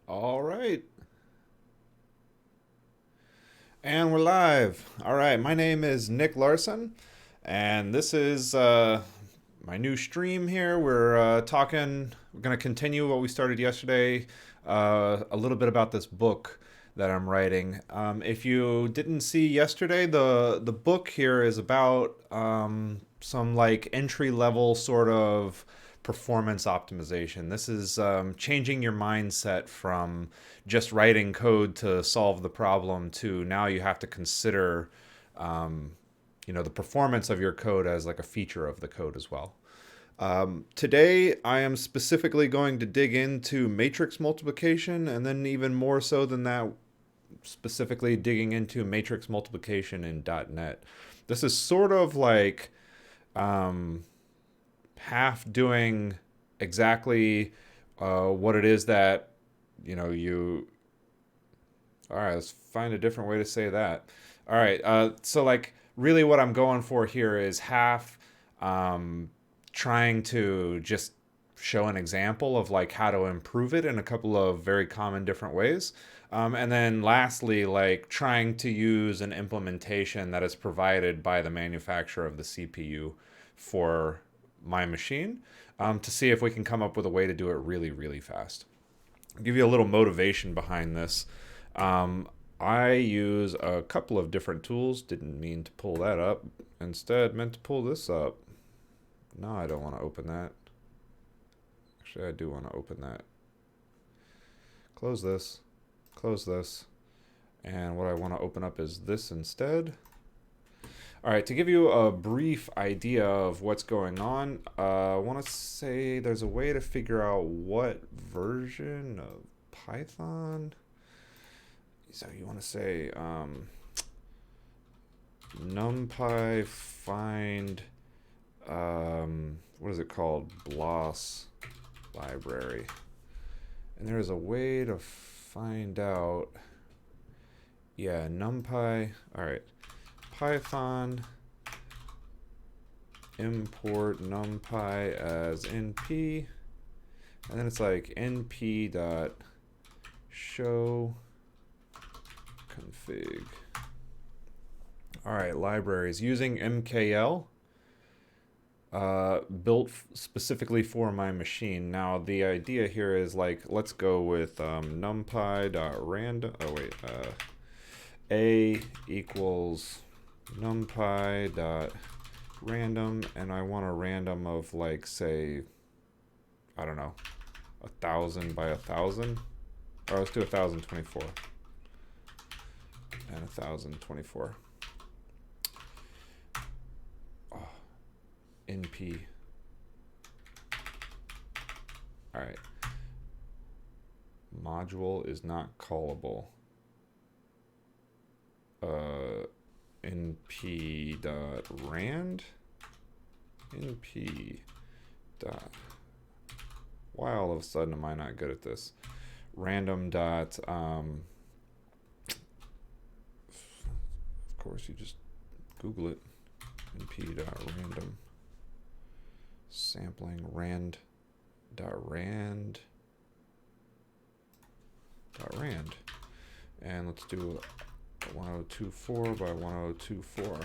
All right. And we're live. All right. My name is Nick Larson, and this is my new stream here. We're going to continue what we started yesterday, a little bit about this book that I'm writing. If you didn't see yesterday, the book here is about some like entry level sort of performance optimization. This is changing your mindset from just writing code to solve the problem to now you have to consider, um, the performance of your code as like a feature of the code as well. Today, I am specifically going to dig into matrix multiplication, and then even more so than that, specifically digging into matrix multiplication in .NET. This is sort of like um, half doing exactly what it is that you. All right, let's find a different way to say that. All right, so like really, what I'm going for here is half um, trying to just show an example of like how to improve it in a couple of very common different ways. And then lastly, like trying to use an implementation that is provided by the manufacturer of the CPU for my machine to see if we can come up with a way to do it really, really fast. I'll give you a little motivation behind this. Um, I use a couple of different tools. Didn't mean to pull that up. Instead, meant to pull this up. No, I don't want to open that. Actually, I do want to open that. Close this. Close this. And what I want to open up is this instead. All right, to give you a brief idea of what's going on, I want to say there's a way to figure out what version of Python. So you want to say numpy find, what is it called? BLOS library. And there's a way to find out, yeah, numpy, all right, Python import numpy as np, and then it's like np dot show config. All right, libraries using MKL, built specifically for my machine. Now the idea here is like, let's go with numpy.random. Oh wait, a equals numpy.random, and I want a random of like, say, I don't know, 1,000 by 1,000, or let's do 1,024 and 1,024. Oh, np. All right. Module is not callable. np.rand. np. Why all of a sudden am I not good at this? Random dot. Of course, you just Google it. np.random. Sampling rand.rand. And let's do 1024 by 1024. What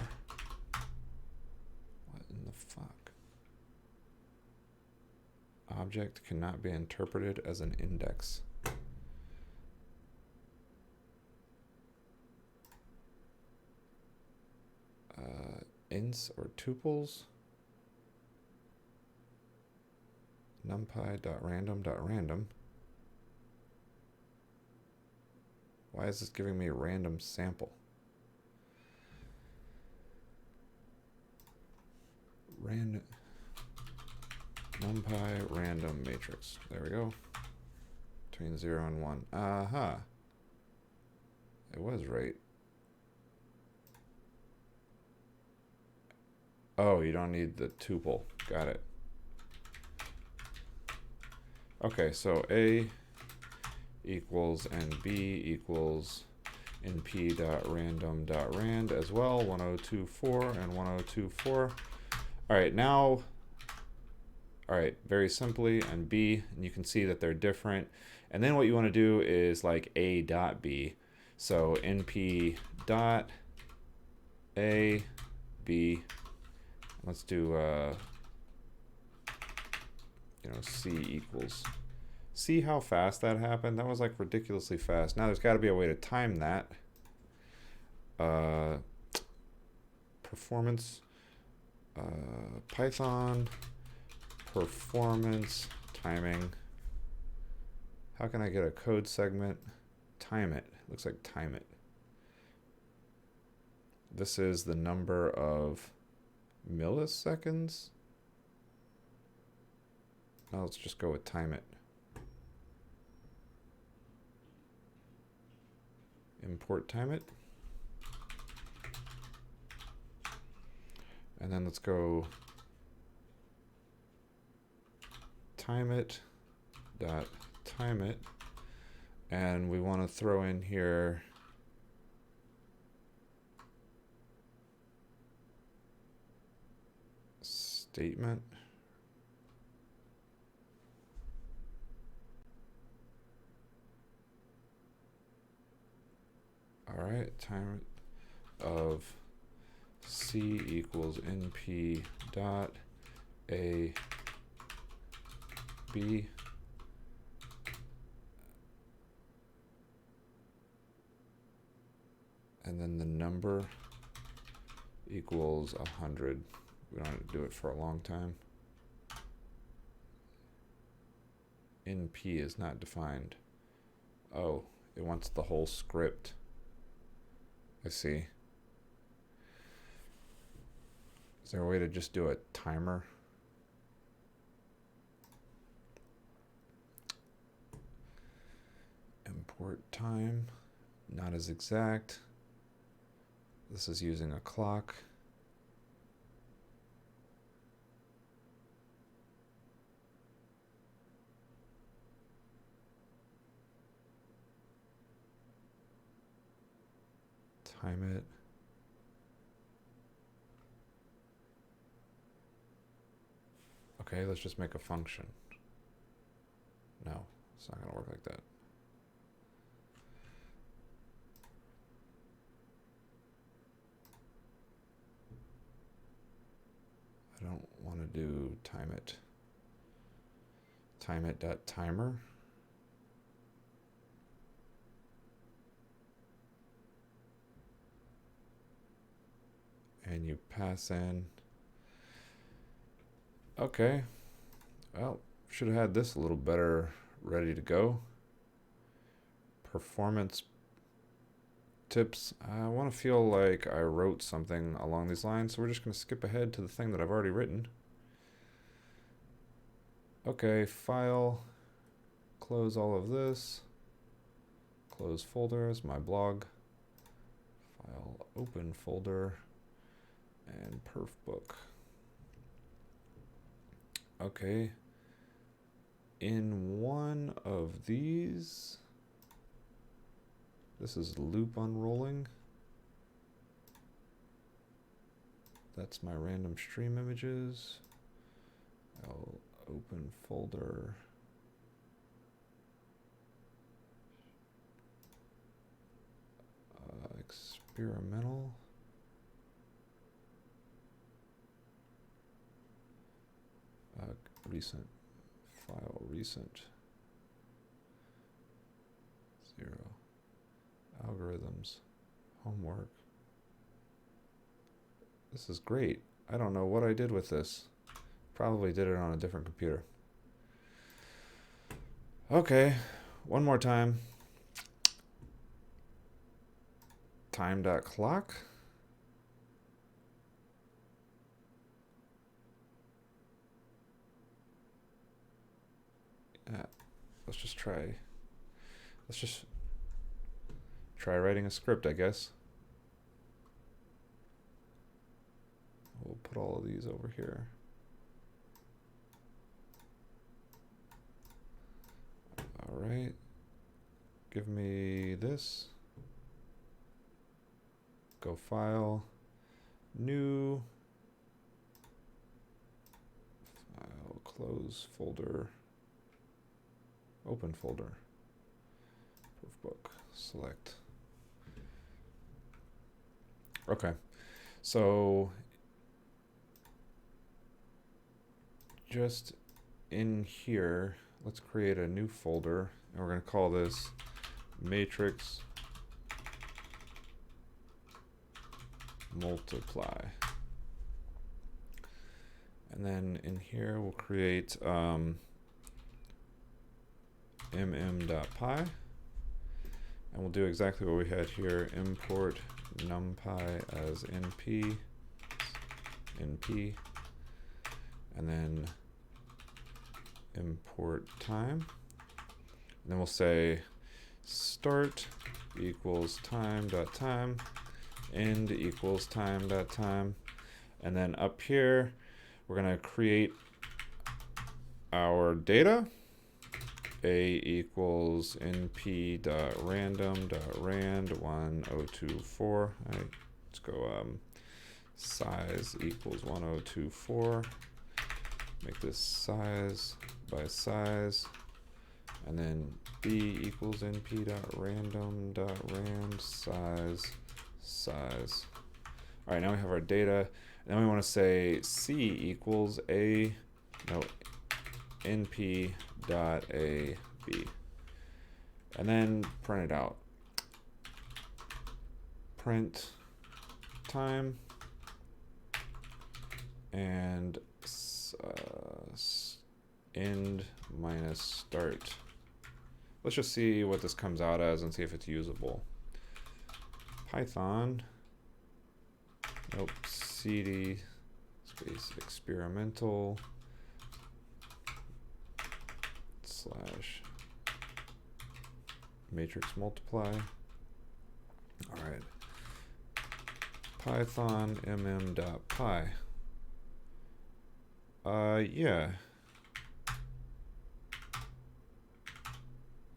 in the fuck? Object cannot be interpreted as an index. Ints or tuples. numpy.random.random. Why is this giving me a random sample? Random numpy random matrix. There we go. Between 0 and 1. Aha. It was right. Oh, you don't need the tuple. Got it. Okay, so A equals and B equals np.random.rand as well, 1024 and 1024. All right, now All right, very simply, and B, and you can see that they're different. And then what you want to do is like A dot B. So np dot A B. Let's do C equals. See how fast that happened? That was like ridiculously fast. Now there's got to be a way to time that. Performance, Python, performance, timing. How can I get a code segment? Time it. Looks like time it. This is the number of milliseconds. Now let's just go with time it. Import time it. And then let's go time it dot time it. And we want to throw in here statement. All right, time of C equals np dot A B. And then the number equals 100. We don't have to do it for a long time. NP is not defined. Oh, it wants the whole script. I see. Is there a way to just do a timer? Import time, not as exact. This is using a clock. Time it. Okay, let's just make a function. No, it's not going to work like that. I don't want to do time it. Time it dot timer. And you pass in. Okay. Well, should have had this a little better ready to go. Performance tips. I want to feel like I wrote something along these lines, so we're just going to skip ahead to the thing that I've already written. Okay, file, close all of this, close folders, my blog, file, open folder, and perf-book. Okay, in one of these, this is loop unrolling. That's my random stream images. I'll open folder. Experimental. Recent. File recent. 0. Algorithms. Homework. This is great. I don't know what I did with this. Probably did it on a different computer. Okay, one more time. Time.clock. Let's just try writing a script, I guess. We'll put all of these over here. All right, give me this. Go file, new, file, close folder, open folder, perf-book, select. Okay, so just in here, let's create a new folder, and we're going to call this matrix multiply. And then in here we'll create mm.py, and we'll do exactly what we had here, import numpy as np, and then import time, and then we'll say start equals time.time, end equals time.time, and then up here we're going to create our data. A equals np.random.rand1024. Right, let's go size equals 1024. Make this size by size. And then b equals np.random.rand size. All right, now we have our data. And then we want to say c equals np.ab, and then print it out. Print time and end minus start. Let's just see what this comes out as and see if it's usable. Python, cd space experimental / matrix multiply. All right. Python mm.py. Yeah.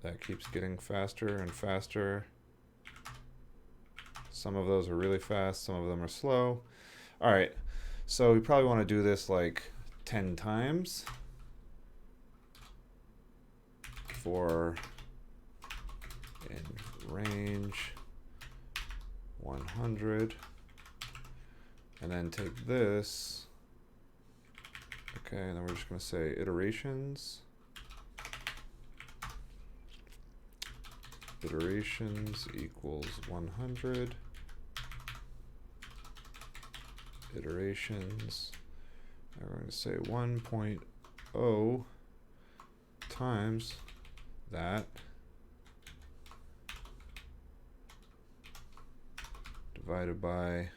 That keeps getting faster and faster. Some of those are really fast, some of them are slow. All right, so we probably want to do this like 10 times for in range 100, and then take this. Okay, and then we're just going to say iterations equals 100 iterations, and we're going to say 1.0 times that divided by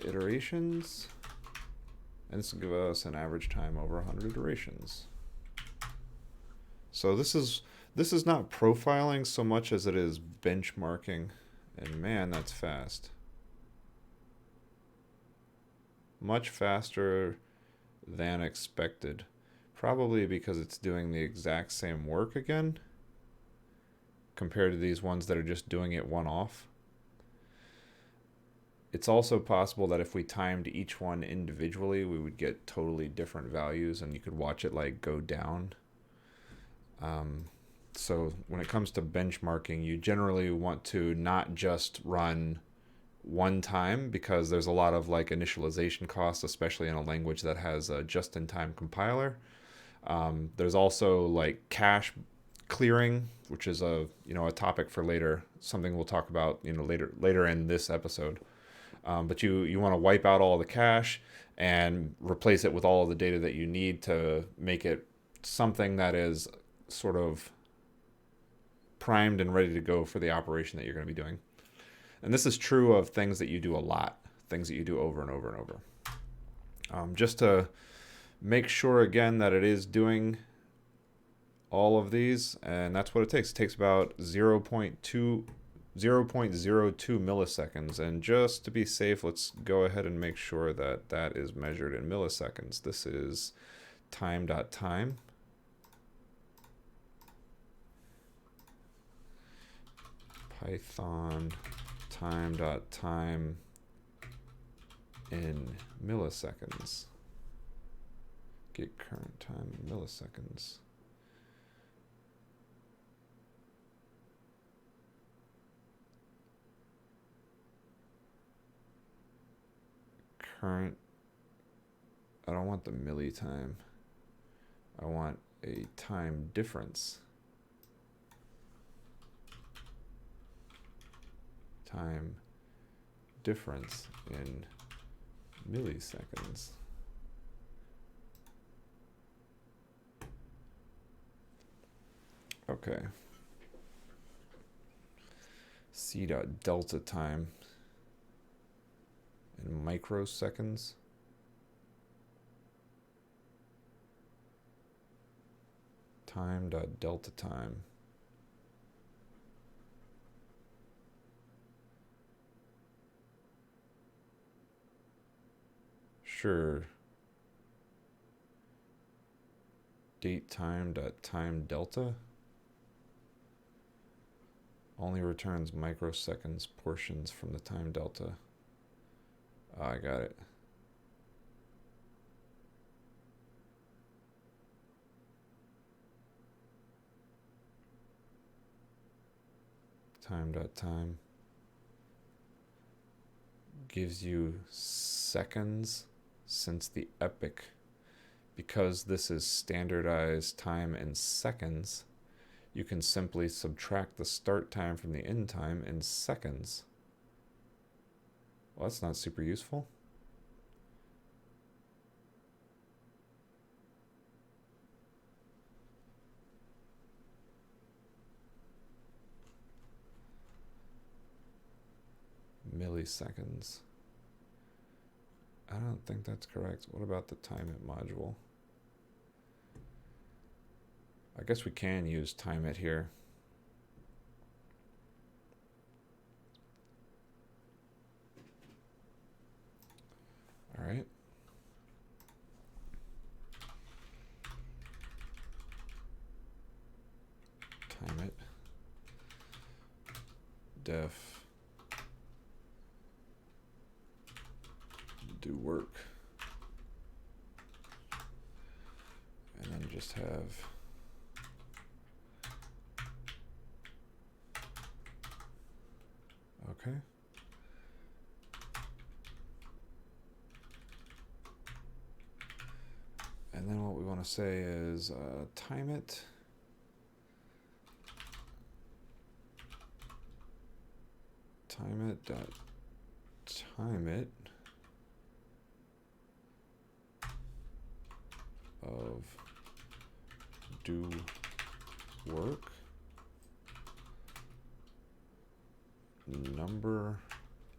iterations, and this will give us an average time over 100 iterations. So this is not profiling so much as it is benchmarking, and man, that's fast. Much faster than expected, probably because it's doing the exact same work again compared to these ones that are just doing it one-off. It's also possible that if we timed each one individually, we would get totally different values, and you could watch it like go down. So when it comes to benchmarking, you generally want to not just run one time, because there's a lot of like initialization costs, especially in a language that has a just-in-time compiler. There's also like cache clearing, which is a topic for later, something we'll talk about later in this episode. But you want to wipe out all the cache and replace it with all of the data that you need to make it something that is sort of primed and ready to go for the operation that you're going to be doing. And this is true of things that you do a lot, things that you do over and over and over. Just to make sure again that it is doing all of these, and that's what it takes. It takes about 0.02 milliseconds, and just to be safe, let's go ahead and make sure that that is measured in milliseconds. This is time.time. Python time.time in milliseconds. Get current time in milliseconds. Current. I don't want the milli time. I want a time difference. Time difference in milliseconds. Okay. C dot delta time in microseconds. Time dot delta time. Sure. Date time dot time delta only returns microseconds portions from the time delta. Oh, I got it. Time dot time gives you seconds since the epoch. Because this is standardized time in seconds, you can simply subtract the start time from the end time in seconds. Well, that's not super useful. Milliseconds. I don't think that's correct. What about the time it module? I guess we can use time it here. All right. Time it. Def. Do work. And then just have okay. And then what we want to say is time it. Time it dot time it of do work number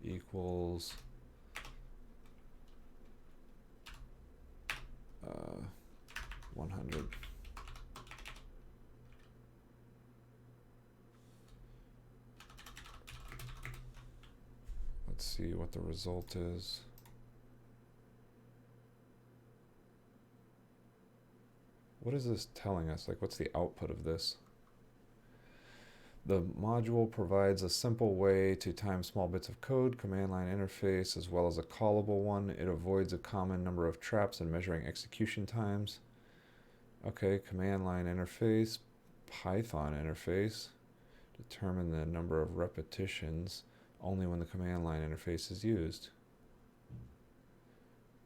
equals 100. Let's see what the result is. What is this telling us? Like, what's the output of this? The module provides a simple way to time small bits of code, command line interface, as well as a callable one. It avoids a common number of traps in measuring execution times. Okay, command line interface, Python interface. Determine the number of repetitions only when the command line interface is used.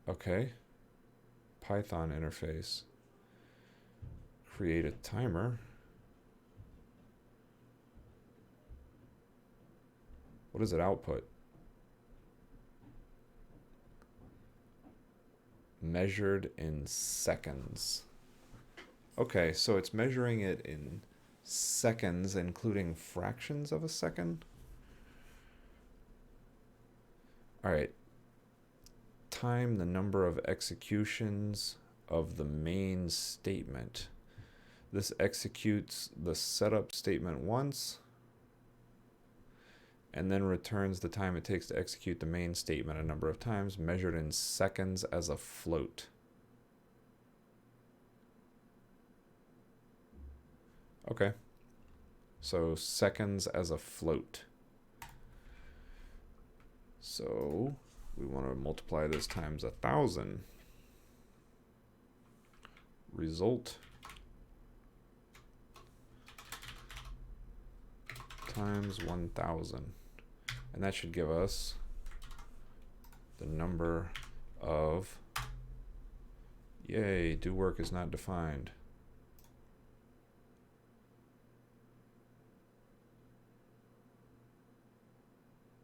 Okay, Python interface. Create a timer. What does it output? Measured in seconds. Okay, so it's measuring it in seconds, including fractions of a second. All right. Time the number of executions of the main statement. This executes the setup statement once and then returns the time it takes to execute the main statement a number of times, measured in seconds as a float. Okay, so seconds as a float. So we want to multiply this times 1,000. result times 1000. And that should give us the number of, yay, do work is not defined.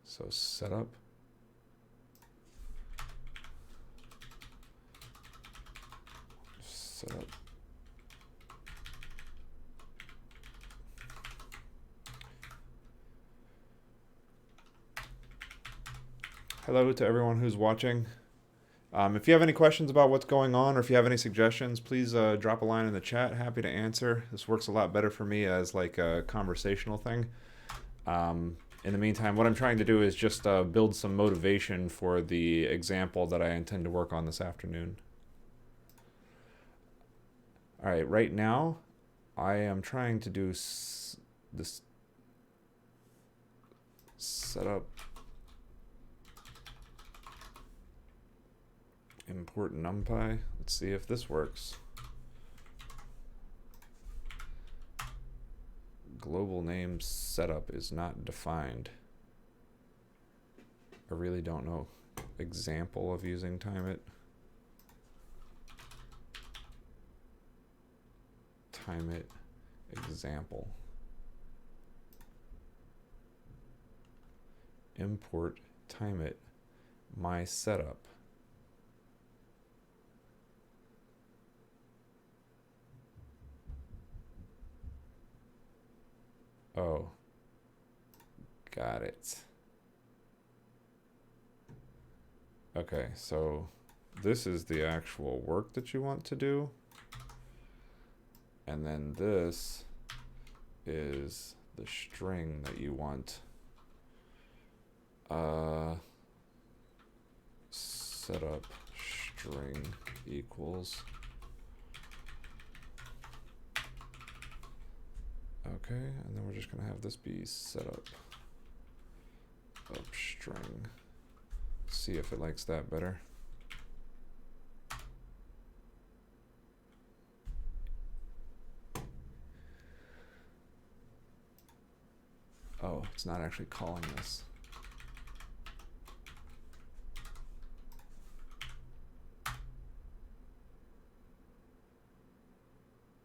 So setup. Setup. Hello to everyone who's watching. If you have any questions about what's going on, or if you have any suggestions, please drop a line in the chat. Happy to answer. This works a lot better for me as like a conversational thing. In the meantime, what I'm trying to do is just build some motivation for the example that I intend to work on this afternoon. All right, right now, I am trying to do this setup. Import numpy. Let's see if this works. Global name setup is not defined. I really don't know. Example of using timeit. Timeit example. Import timeit my setup. Oh, got it. Okay, so this is the actual work that you want to do. And then this is the string that you want. Setup string equals. Okay, and then we're just gonna have this be setup up string. See if it likes that better. Oh, it's not actually calling this.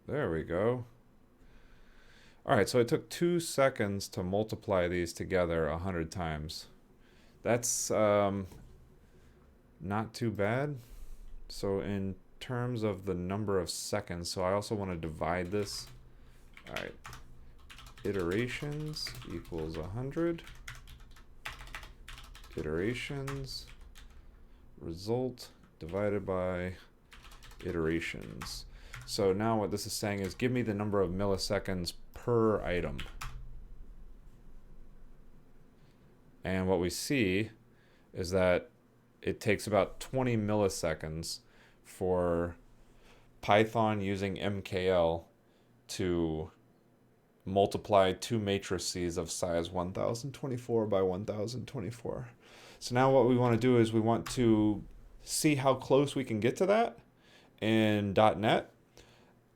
There we go. All right, so it took 2 seconds to multiply these together 100 times. That's not too bad. So in terms of the number of seconds, so I also want to divide this. All right, iterations equals 100. Iterations, result divided by iterations. So now what this is saying is give me the number of milliseconds per item. And what we see is that it takes about 20 milliseconds for Python using MKL to multiply 2 matrices of size 1024 by 1024. So now what we want to do is we want to see how close we can get to that in .NET.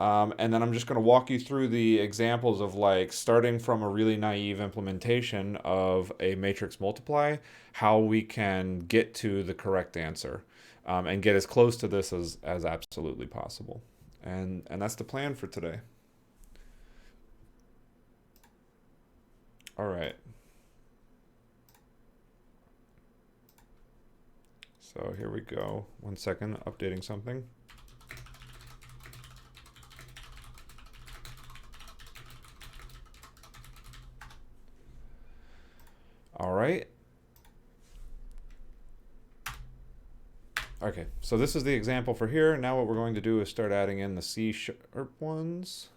And then I'm just going to walk you through the examples of like starting from a really naive implementation of a matrix multiply, how we can get to the correct answer and get as close to this as absolutely possible. And that's the plan for today. All right. So here we go. 1 second, updating something. All right. Okay, so this is the example for here. Now what we're going to do is start adding in the C# ones.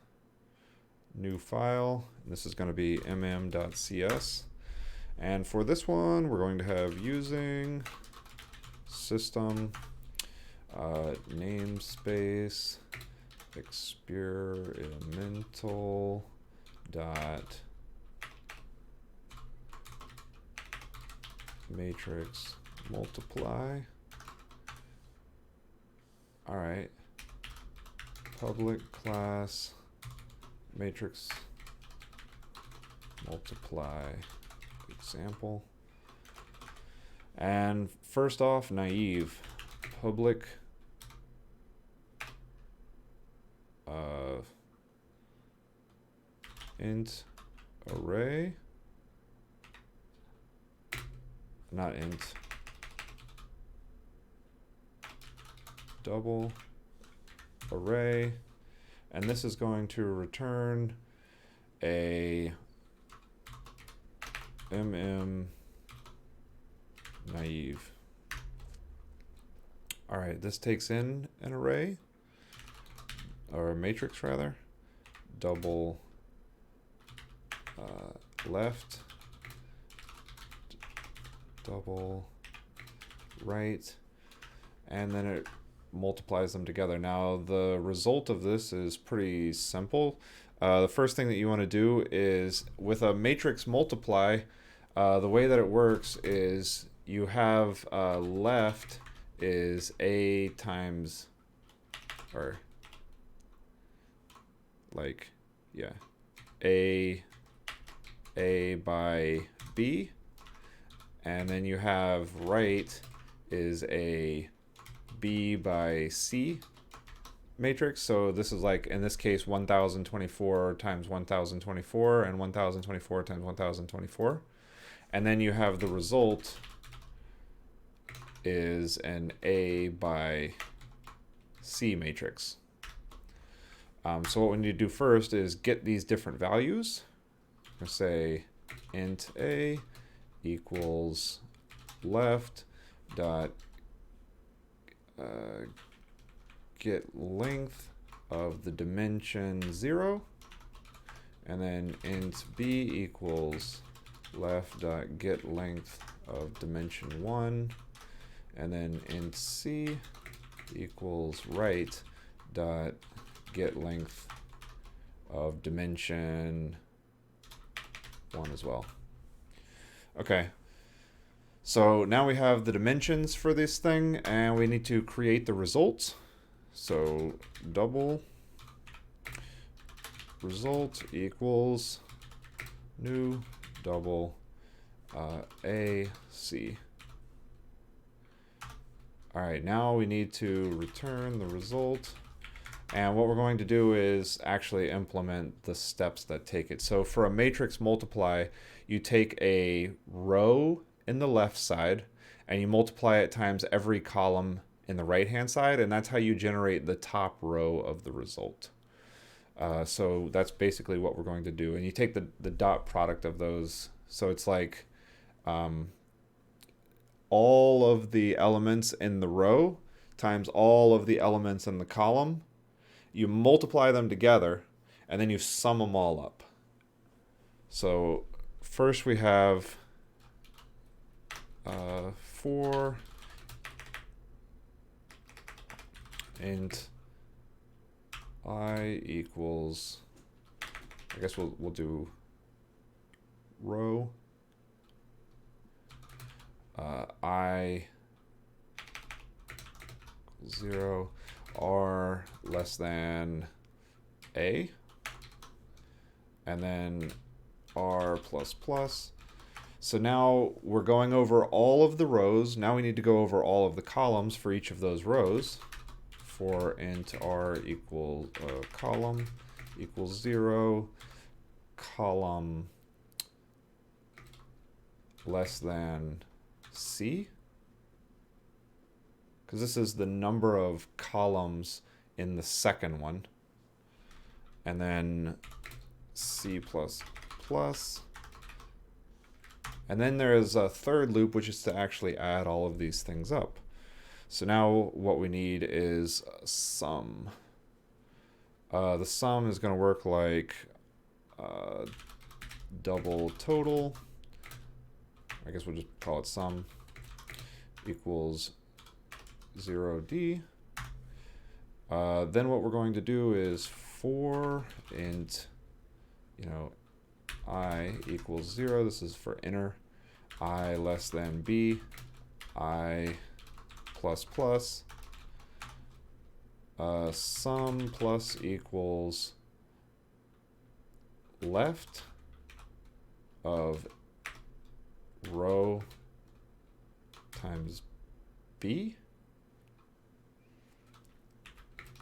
New file. And this is going to be mm.cs. And for this one, we're going to have using system namespace experimental dot matrix multiply. All right. public class matrix multiply example. And first off, naive public int array, not int, double array, and this is going to return a naive. All right, this takes in an array, or a matrix rather, double left, double right, and then it multiplies them together. Now the result of this is pretty simple. The first thing that you want to do is with a matrix multiply, the way that it works is you have left is a times, or like, yeah, a by b, and then you have right is a b by c matrix. So this is like, in this case, 1024 times 1024 and 1024 times 1024. And then you have the result is an a by c matrix. So what we need to do first is get these different values. I'm going to say int a equals left dot get length of the dimension 0, and then int b equals left dot get length of dimension 1, and then int c equals right dot get length of dimension 1 as well. Okay, so now we have the dimensions for this thing, and we need to create the results. So double result equals new double AC. All right, now we need to return the result. And what we're going to do is actually implement the steps that take it. So for a matrix multiply, you take a row in the left side and you multiply it times every column in the right hand side, and that's how you generate the top row of the result. So that's basically what we're going to do. And you take the dot product of those. So it's like all of the elements in the row times all of the elements in the column. You multiply them together, and then you sum them all up. So first we have 4 int I equals, I guess we'll do row I equals 0, r less than a, and then r plus plus. So now we're going over all of the rows. Now we need to go over all of the columns for each of those rows. For int r equals column equals 0, column less than c, because this is the number of columns in the second one, and then c plus plus. And then there is a third loop, which is to actually add all of these things up. So now what we need is a sum. The sum is going to work like double total, I guess we'll just call it sum, equals 0d. Then what we're going to do is for int, I equals 0. This is for inner. I less than b, I plus plus. sum plus equals left of row times b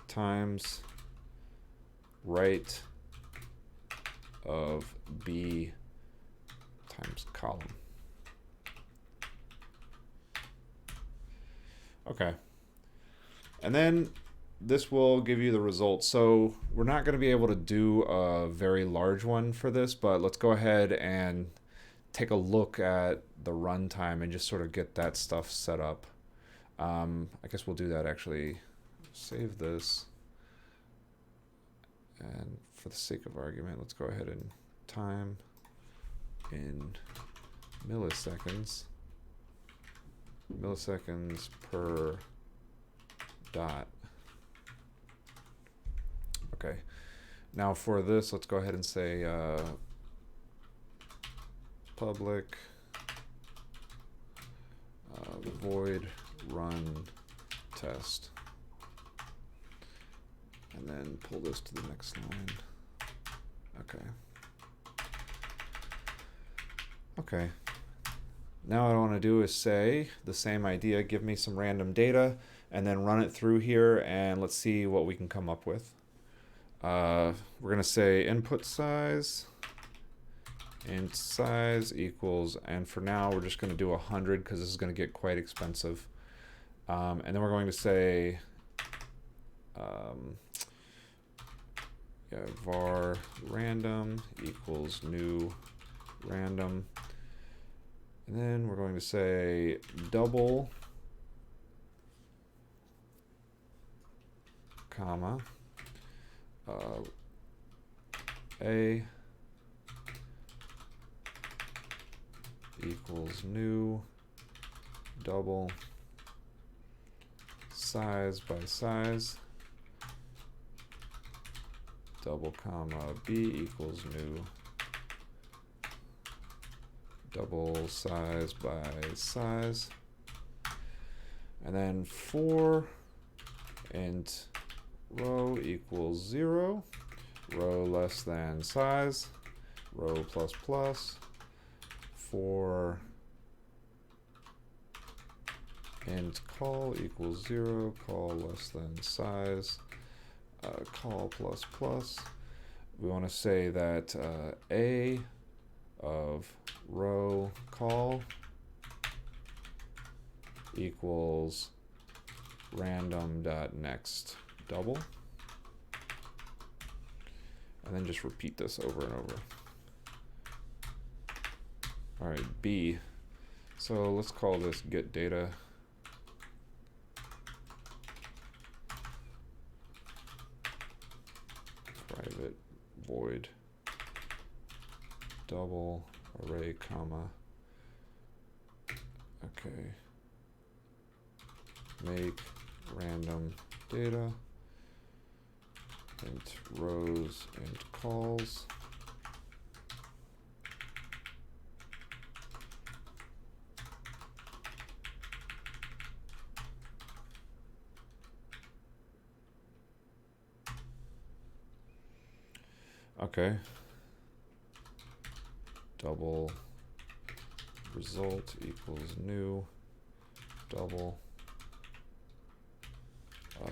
times right of b times column. Okay. And then this will give you the results. So we're not going to be able to do a very large one for this, but let's go ahead and take a look at the runtime and just sort of get that stuff set up. I guess we'll do that actually. Save this. And for the sake of argument, let's go ahead and time in milliseconds. Milliseconds per dot. Okay. Now for this, let's go ahead and say public void run test. And then pull this to the next line. Okay. Okay. Now what I want to do is say the same idea, give me some random data, and then run it through here, and let's see what we can come up with. We're going to say input size, int size equals, and for now we're just going to do 100 because this is going to get quite expensive. And then we're going to say var random equals new random. And then we're going to say double, comma, a equals new double size by size, double comma b equals new double size by size, and then for int row equals 0, row less than size, row plus plus, for int call equals 0, call less than size, call plus plus. We want to say that a of row call equals random.next double, and then just repeat this over and over. All right, B. So let's call this get data. Private void double array comma. Okay. Make random data int rows int calls. Okay. Double result equals new double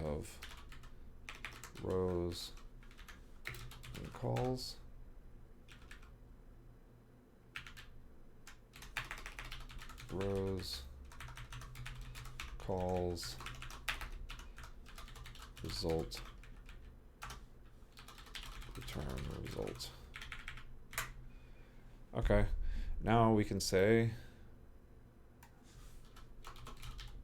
of rows and calls. Rows, calls, result, return result. Okay, now we can say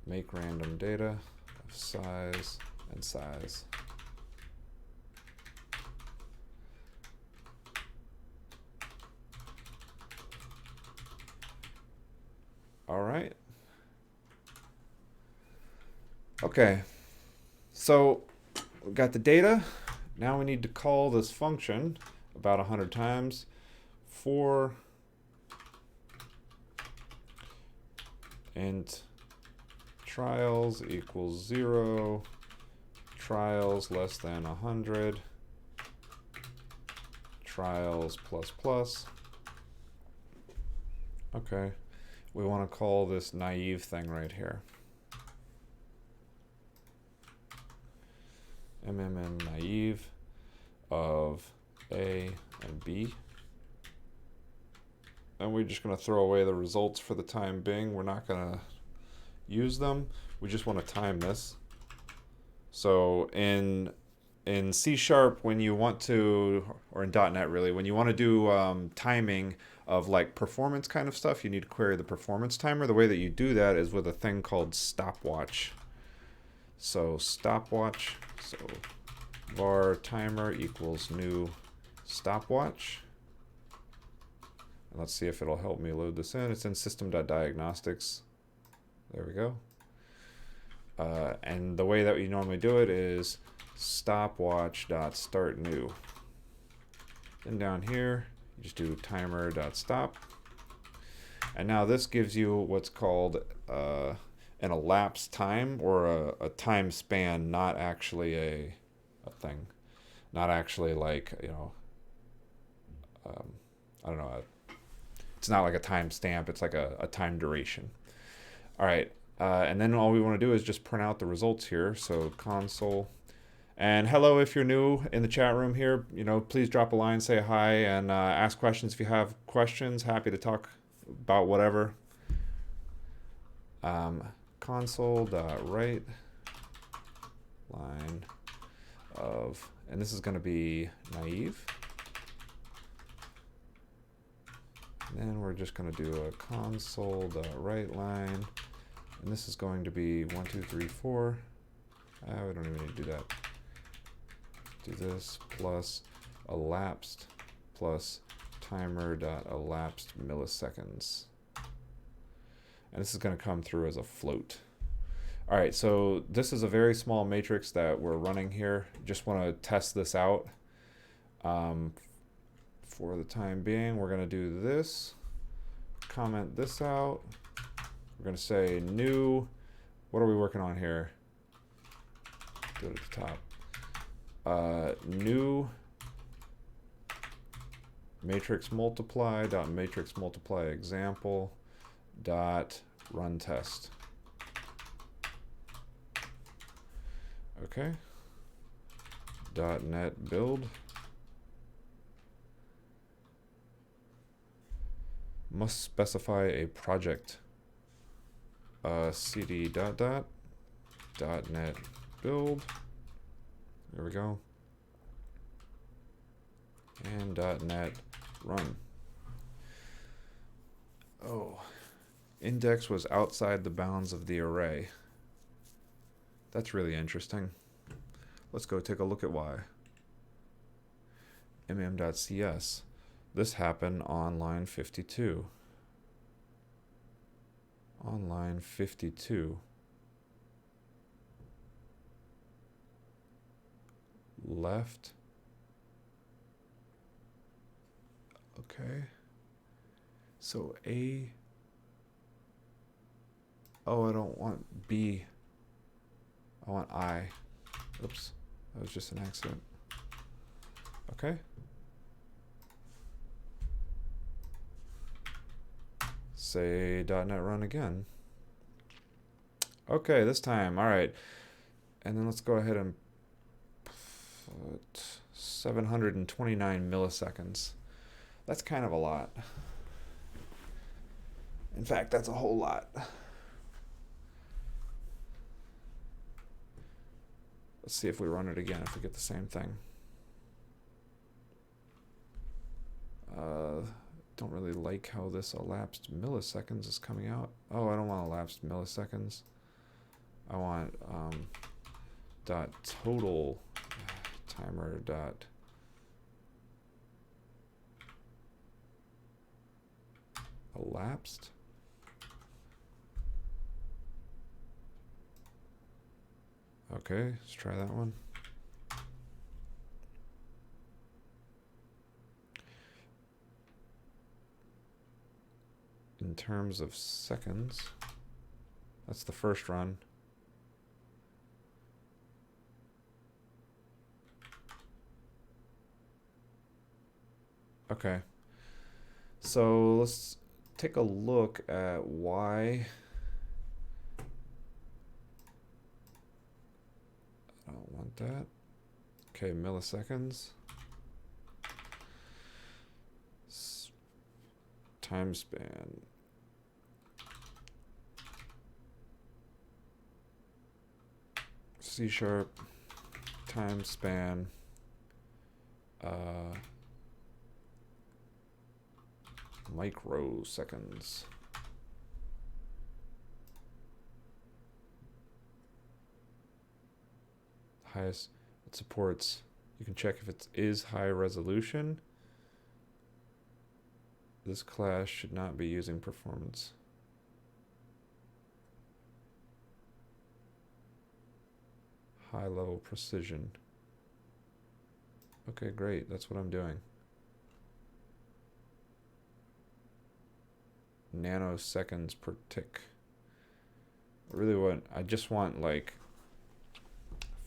make random data of size and size. All right. Okay, so we got the data. Now we need to call this function about 100 times. For int trials equals 0, trials less than 100, trials plus plus. Okay, we want to call this naive thing right here. MMN naive of A and B. And we're just going to throw away the results for the time being. We're not going to use them. We just want to time this. So in C#, when you want to, or in .NET really, when you want to do timing of like performance kind of stuff, you need to query the performance timer. The way that you do that is with a thing called stopwatch. So stopwatch, so var timer equals new stopwatch. And let's see if it'll help me load this in. It's in system.diagnostics. There we go. And the way that you normally do it is stopwatch.startNew. Then down here, you just do timer.stop. And now this gives you what's called an elapsed time, or a time span, not actually a thing. Not actually like, you know, I don't know, it's not like a time stamp, it's like a time duration. All right, and then all we want to do is just print out the results here. So console, and hello if you're new in the chat room here, you know, please drop a line, say hi, and ask questions if you have questions. Happy to talk about whatever. Console.write line of, and this is going to be naive. And then we're just going to do a console.write line, and this is going to be 1, 2, 3, 4. We don't even need to do that. Do this plus elapsed plus timer.elapsed milliseconds. And this is going to come through as a float. All right, so this is a very small matrix that we're running here. Just want to test this out. For the time being, we're going to do this, comment this out. We're going to say new, what are we working on here? Do it at the top. New matrix multiply dot matrix multiply example dot run test. Okay. .NET build. Must specify a project. cd .NET build. There we go. And .NET run. Oh, index was outside the bounds of the array. That's really interesting. Let's go take a look at why. mm.cs. This happened on line 52. On line 52. Left. Okay. So A. Oh, I don't want B. I want I. Oops. That was just an accident. Okay. Say .NET run again. Okay, this time. All right. And then let's go ahead and put 729 milliseconds. That's kind of a lot. In fact, that's a whole lot. Let's see if we run it again, if we get the same thing. Don't really like how this elapsed milliseconds is coming out. Oh, I don't want elapsed milliseconds. I want dot total timer dot elapsed. Okay, let's try that one. In terms of seconds, that's the first run. Okay. So let's take a look at why. I don't want that. Okay, milliseconds. Time span. C#, time span. Microseconds. Highest, it supports, you can check if it is high resolution. This class should not be using performance. High level precision. Okay, great, that's what I'm doing. Nanoseconds per tick. I just want like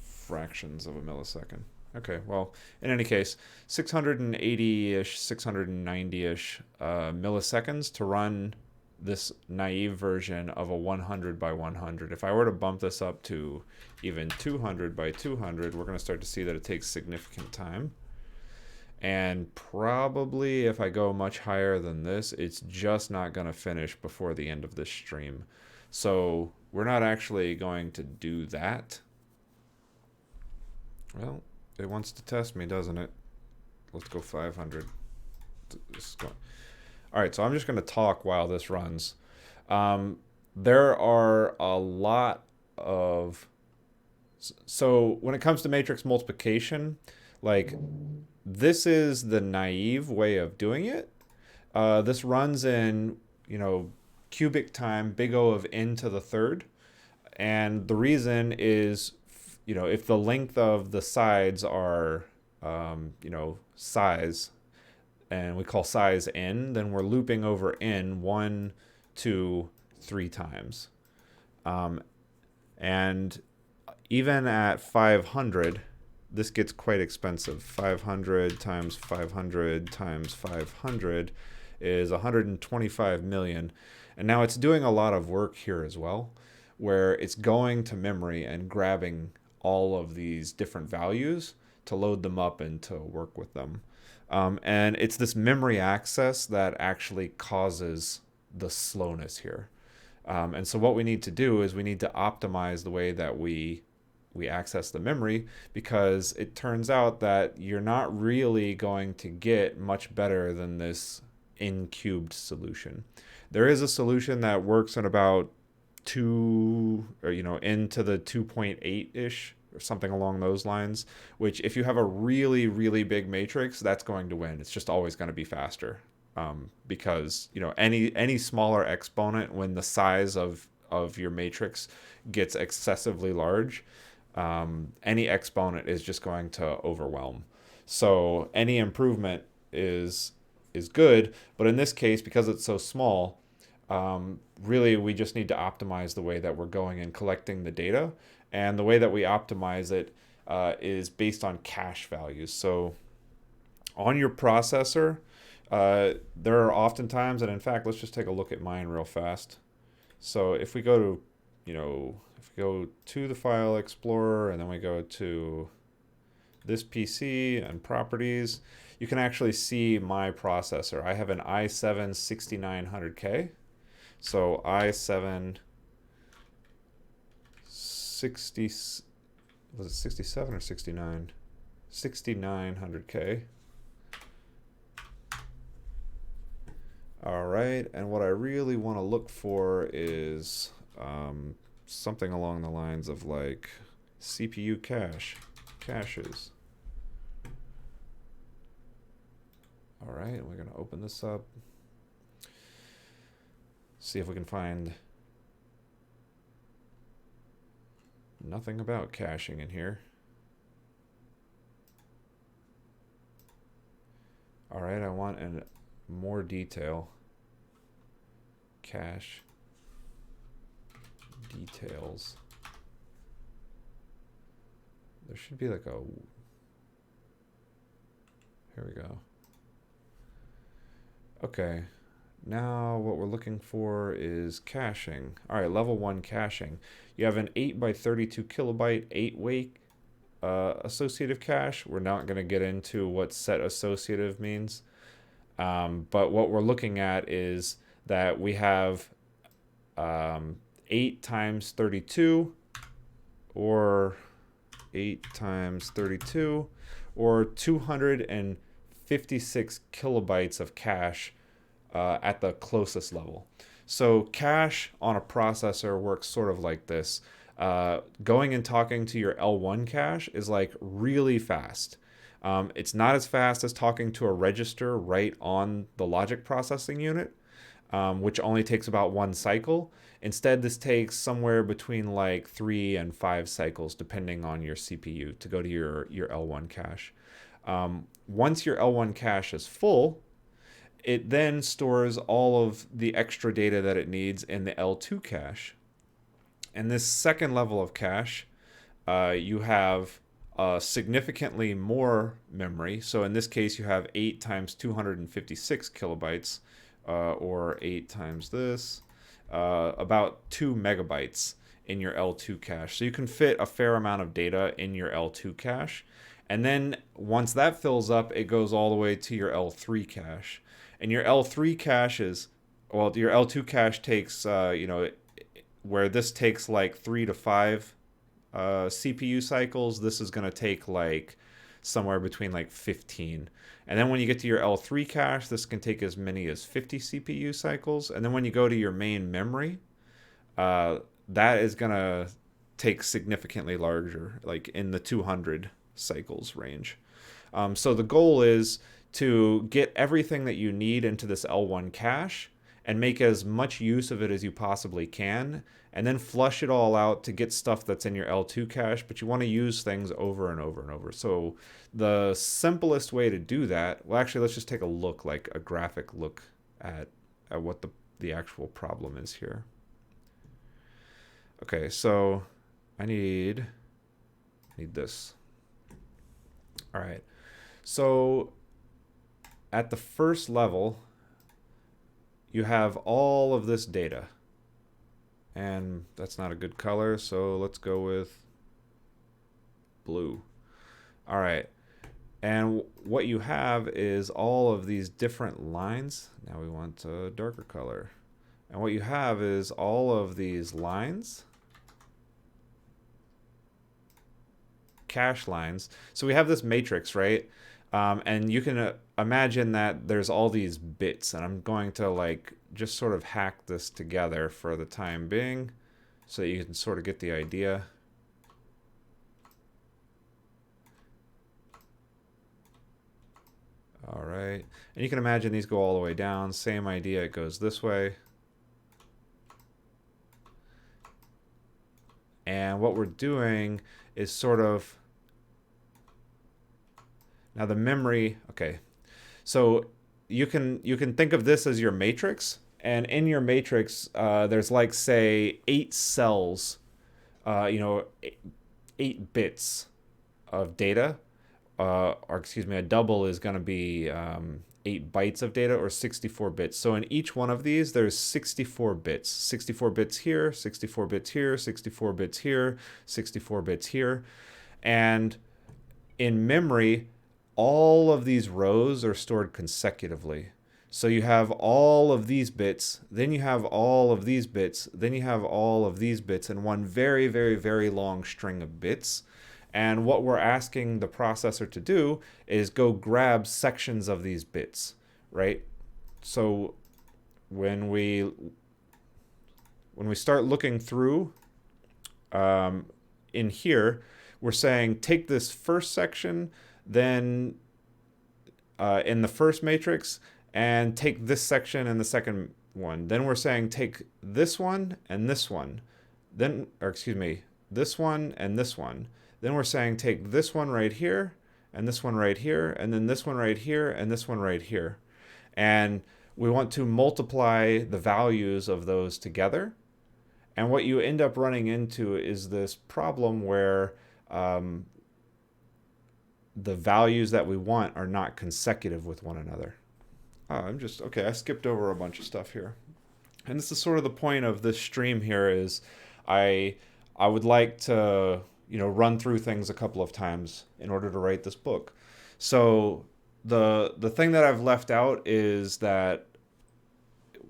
fractions of a millisecond. Okay, well, in any case, 680-ish, 690-ish milliseconds to run this naive version of a 100 by 100. If I were to bump this up to even 200 by 200, we're going to start to see that it takes significant time. And probably if I go much higher than this, it's just not going to finish before the end of this stream. So we're not actually going to do that. Well, it wants to test me, doesn't it? Let's go 500. All right, so I'm just going to talk while this runs. There are a lot of... So when it comes to matrix multiplication, like this is the naive way of doing it. This runs in, cubic time, big O of n to the third. And the reason is, if the length of the sides are, size, and we call size n, then we're looping over n 1, 2, 3 times. And even at 500, this gets quite expensive. 500 times 500 times 500 is 125 million. And now it's doing a lot of work here as well, where it's going to memory and grabbing all of these different values to load them up and to work with them. And it's this memory access that actually causes the slowness here. And so what we need to do is we need to optimize the way that we access the memory, because it turns out that you're not really going to get much better than this n-cubed solution. There is a solution that works at about 2, or n to the 2.8-ish or something along those lines, which if you have a really, really big matrix, that's going to win. It's just always going to be faster. Because any smaller exponent, when the size of your matrix gets excessively large, any exponent is just going to overwhelm. So any improvement is good, but in this case, because it's so small, really we just need to optimize the way that we're going and collecting the data, and the way that we optimize it is based on cache values. So on your processor, there are oftentimes, and in fact, let's just take a look at mine real fast. So if we go to, if we go to the File Explorer and then we go to this PC and Properties, you can actually see my processor. I have an i7 6900K. So i7 60, was it 67 or 69? 6900K. All right, and what I really want to look for is something along the lines of like CPU caches. All right, we're going to open this up. See if we can find nothing about caching in here. All right, I want more detail. Cache details. There should be like a... Here we go. Okay. Now what we're looking for is caching. All right, level 1 caching. You have an 8 by 32 kilobyte 8-way associative cache. We're not going to get into what set associative means. But what we're looking at is that we have 8 times 32 or 8 times 32 or 256 kilobytes of cache at the closest level. So cache on a processor works sort of like this. Going and talking to your L1 cache is like really fast. It's not as fast as talking to a register right on the logic processing unit, which only takes about one cycle. Instead, this takes somewhere between like 3 and 5 cycles, depending on your CPU, to go to your L1 cache. Once your L1 cache is full, it then stores all of the extra data that it needs in the L2 cache. And this second level of cache, you have significantly more memory. So in this case, you have 8 times 256 kilobytes, or 8 times this, about 2 megabytes in your L2 cache. So you can fit a fair amount of data in your L2 cache. And then once that fills up, it goes all the way to your L3 cache. And your L3 cache is, well, your L2 cache takes, where this takes like 3 to 5 CPU cycles, this is going to take like somewhere between like 15. And then when you get to your L3 cache, this can take as many as 50 CPU cycles. And then when you go to your main memory, that is going to take significantly larger, like in the 200 cycles range. So the goal is to get everything that you need into this L1 cache and make as much use of it as you possibly can, and then flush it all out to get stuff that's in your L2 cache, but you want to use things over and over and over. So the simplest way to do that, well, actually, let's just take a look, like a graphic look at what the actual problem is here. Okay, so I need this. All right, so at the first level, you have all of this data. And that's not a good color, so let's go with blue. All right. And what you have is all of these different lines. Now we want a darker color. And what you have is all of these lines, cache lines. So we have this matrix, right? And you can imagine that there's all these bits, and I'm going to like just sort of hack this together for the time being so that you can sort of get the idea. All right, and you can imagine these go all the way down. Same idea, it goes this way. And what we're doing is sort of, now the memory, okay. So you can think of this as your matrix, and in your matrix, there's like say 8 cells, 8 bits of data, or excuse me, a double is going to be 8 bytes of data, or 64 bits. So in each one of these, there's 64 bits. 64 bits here, 64 bits here, 64 bits here, 64 bits here, and in memory, all of these rows are stored consecutively. So you have all of these bits, then you have all of these bits, then you have all of these bits in one very, very, very long string of bits. And what we're asking the processor to do is go grab sections of these bits, right? So when we start looking through in here, we're saying take this first section, then in the first matrix, and take this section in the second one. Then we're saying take this one and this one. Then, or excuse me, this one and this one. Then we're saying take this one right here and this one right here, and then this one right here and this one right here. And we want to multiply the values of those together. And what you end up running into is this problem where the values that we want are not consecutive with one another. Okay, I skipped over a bunch of stuff here. And this is sort of the point of this stream here is I I would like to, run through things a couple of times in order to write this book. So the thing that I've left out is that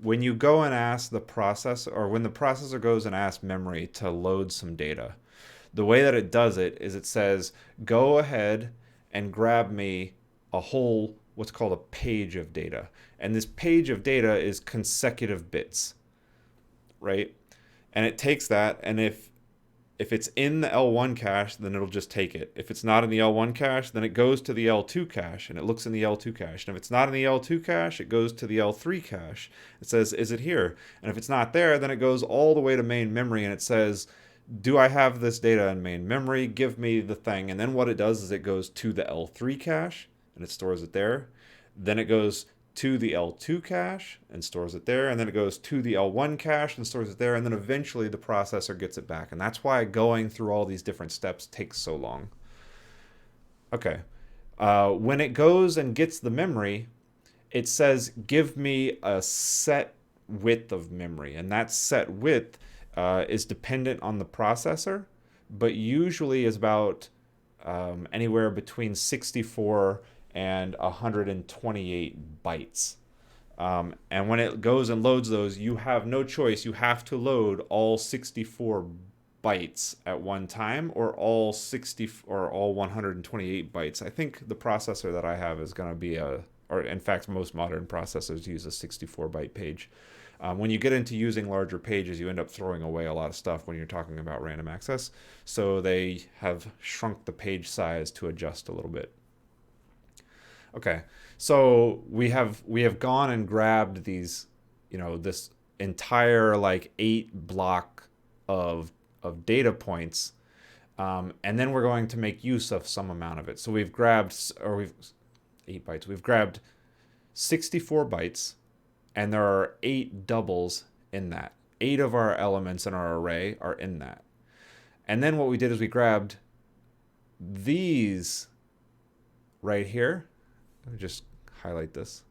when you go and ask the process, or when the processor goes and asks memory to load some data, the way that it does it is it says, go ahead and grab me a whole, what's called a page of data. And this page of data is consecutive bits, right? And it takes that, and if it's in the L1 cache, then it'll just take it. If it's not in the L1 cache, then it goes to the L2 cache, and it looks in the L2 cache. And if it's not in the L2 cache, it goes to the L3 cache. It says, is it here? And if it's not there, then it goes all the way to main memory, and it says, do I have this data in main memory? Give me the thing. And then what it does is it goes to the L3 cache, and it stores it there. Then it goes to the L2 cache and stores it there, and then it goes to the L1 cache and stores it there, and then eventually the processor gets it back. And that's why going through all these different steps takes so long. Okay. When it goes and gets the memory, it says, give me a set width of memory. And that set width is dependent on the processor, but usually is about anywhere between 64 and 128 bytes. And when it goes and loads those, you have no choice. You have to load all 64 bytes at one time, or all 128 bytes. I think the processor that I have is going to be or in fact, most modern processors use a 64 byte page. When you get into using larger pages, you end up throwing away a lot of stuff when you're talking about random access. So they have shrunk the page size to adjust a little bit. Okay, so we have gone and grabbed these, this entire like 8 block of data points, and then we're going to make use of some amount of it. So we've grabbed, 8 bytes. We've grabbed 64 bytes, and there are 8 doubles in that. 8 of our elements in our array are in that. And then what we did is we grabbed these right here. Let me just highlight this.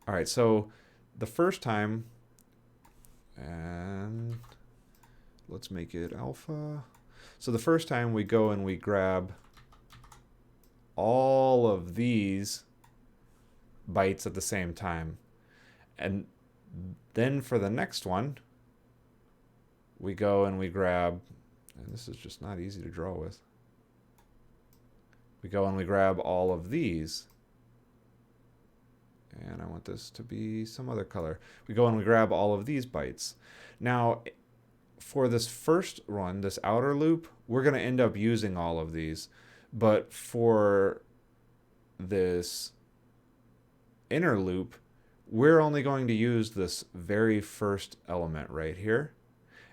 All right, so the first time, and let's make it alpha. So the first time we go and we grab all of these bytes at the same time. And then for the next one, we go and we grab, and this is just not easy to draw with. We go and we grab all of these. And I want this to be some other color. We go and we grab all of these bytes. Now, for this first run, this outer loop, we're going to end up using all of these. But for this inner loop, we're only going to use this very first element right here.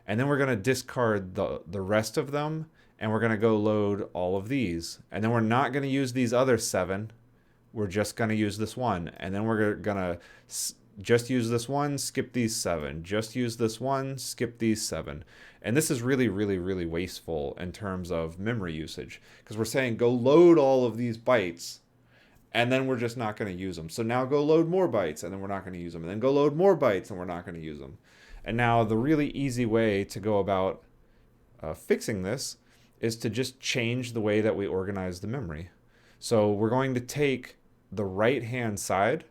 And then we're going to discard the rest of them, and we're going to go load all of these. And then we're not going to use these other 7. We're just going to use this one. And then we're going to just use this one, skip these 7. Just use this one, skip these 7. And this is really, really, really wasteful in terms of memory usage, because we're saying go load all of these bytes, and then we're just not going to use them. So now go load more bytes, and then we're not going to use them. And then go load more bytes, and we're not going to use them. And now the really easy way to go about fixing this is to just change the way that we organize the memory. So we're going to take the right-hand side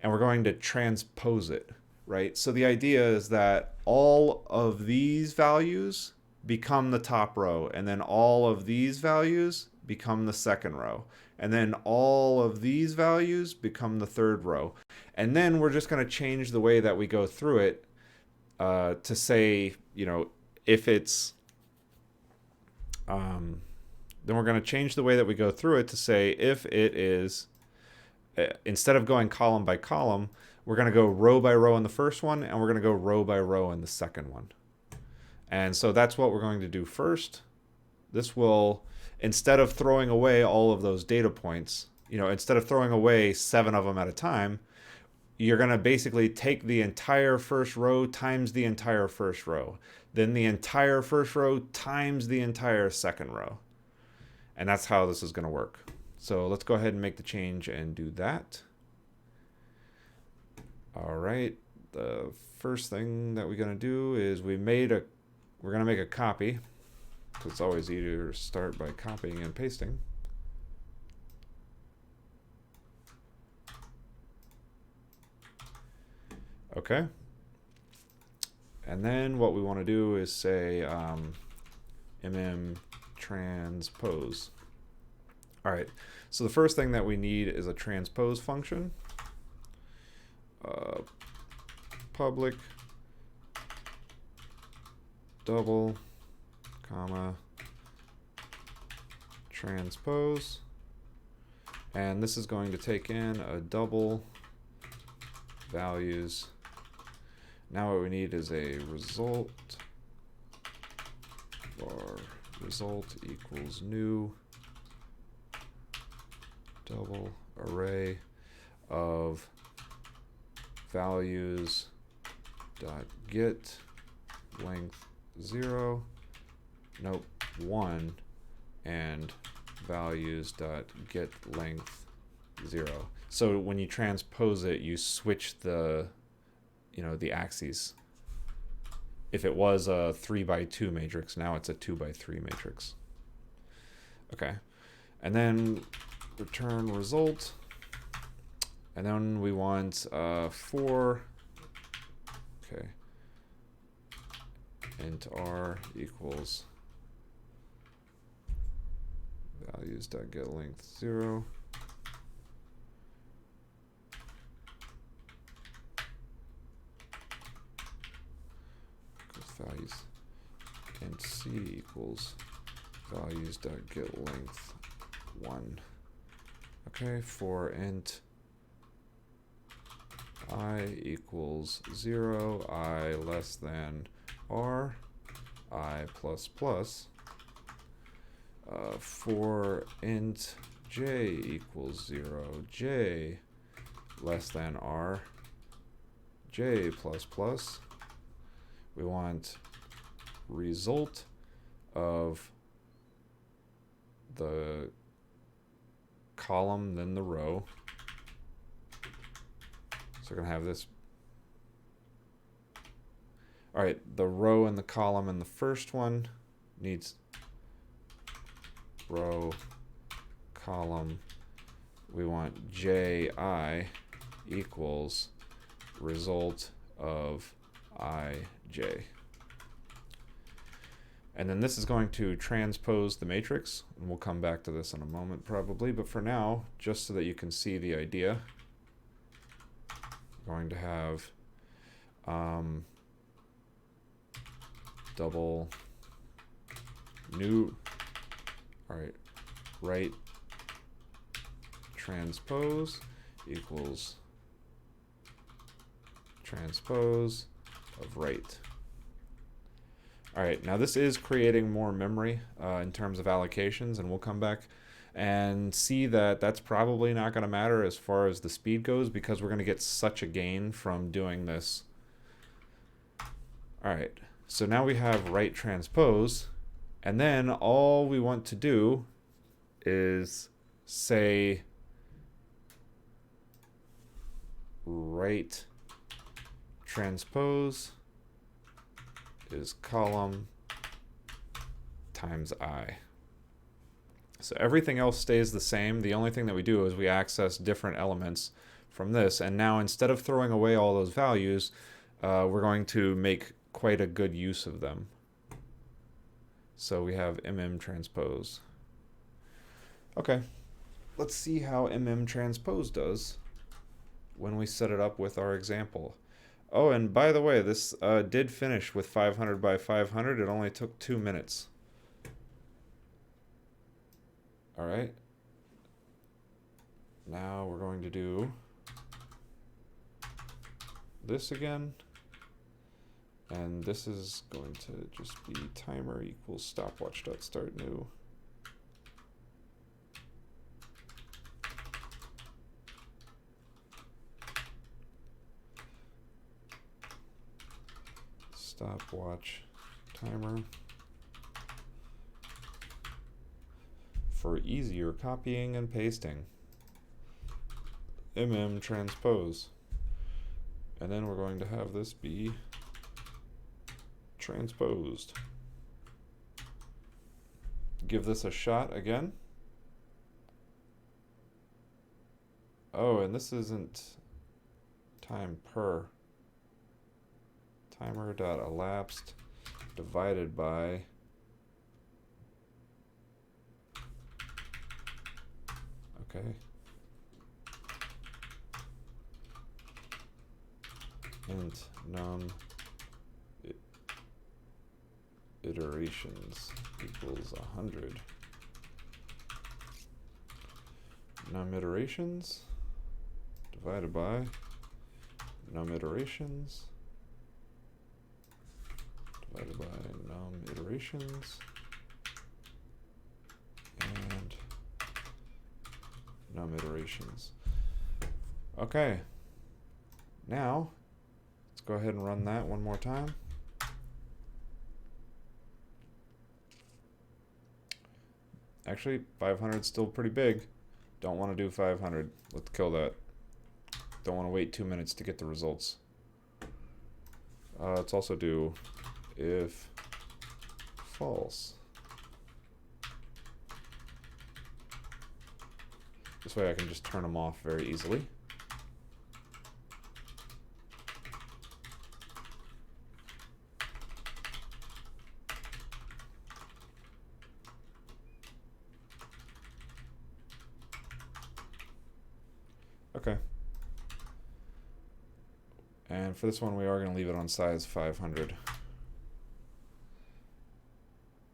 and we're going to transpose it, right? So the idea is that all of these values become the top row, and then all of these values become the second row, and then all of these values become the third row. And then we're just going to change the way that we go through it to say, if it's then we're going to change the way that we go through it to say if it is, instead of going column by column, we're going to go row by row in the first one, and we're going to go row by row in the second one. And so that's what we're going to do first. This will, instead of throwing away all of those data points, instead of throwing away 7 of them at a time, you're going to basically take the entire first row times the entire first row, then the entire first row times the entire second row. And that's how this is going to work. So let's go ahead and make the change and do that. All right, the first thing that we're gonna do is we're gonna make a copy, because it's always easier to start by copying and pasting. Okay. And then what we want to do is say transpose. All right, so the first thing that we need is a transpose function. Public double comma transpose, and this is going to take in a double values. Now what we need is a result, or result equals new double array of values dot get length 0, nope, 1, and values dot get length 0. So when you transpose it, you switch the the axes. If it was a 3x2 matrix, now it's a 2x3 matrix. Okay, and then return result, and then we want for int r equals values dot get length 0. Values int c equals values dot get length 1. Okay, for int I equals 0, I less than r, I plus plus. For int j equals 0, j less than r, j plus plus. We want result of the column, then the row. So we're going to have this. All right, the row and the column in the first one needs row, column. We want ji equals result of ij. And then this is going to transpose the matrix, and we'll come back to this in a moment probably, but for now, just so that you can see the idea, we're going to have double new, all right, right transpose equals transpose of right. All right, now this is creating more memory in terms of allocations, and we'll come back and see that that's probably not going to matter as far as the speed goes, because we're going to get such a gain from doing this. All right, so now we have right transpose, and then all we want to do is say right transpose is column times I. So everything else stays the same. The only thing that we do is we access different elements from this, and now instead of throwing away all those values, we're going to make quite a good use of them. So we have transpose. Okay, let's see how transpose does when we set it up with our example. Oh, and by the way, this did finish with 500 by 500. It only took 2 minutes. All right. Now we're going to do this again. And this is going to just be timer equals stopwatch.start new. Stopwatch timer for for easier copying and pasting. Transpose. And then we're going to have this be transposed. Give this a shot again. Oh, and this isn't time per. Timer.elapsed divided by okay. Int num iterations equals 100. Num iterations divided by num iterations divided by num iterations and num iterations. Okay, now let's go ahead and run that one more time. Actually, 500 is still pretty big. Don't want to do 500. Let's kill that. Don't want to wait 2 minutes to get the results. Let's also do if false. This way I can just turn them off very easily. Okay. And for this one, we are going to leave it on size 500.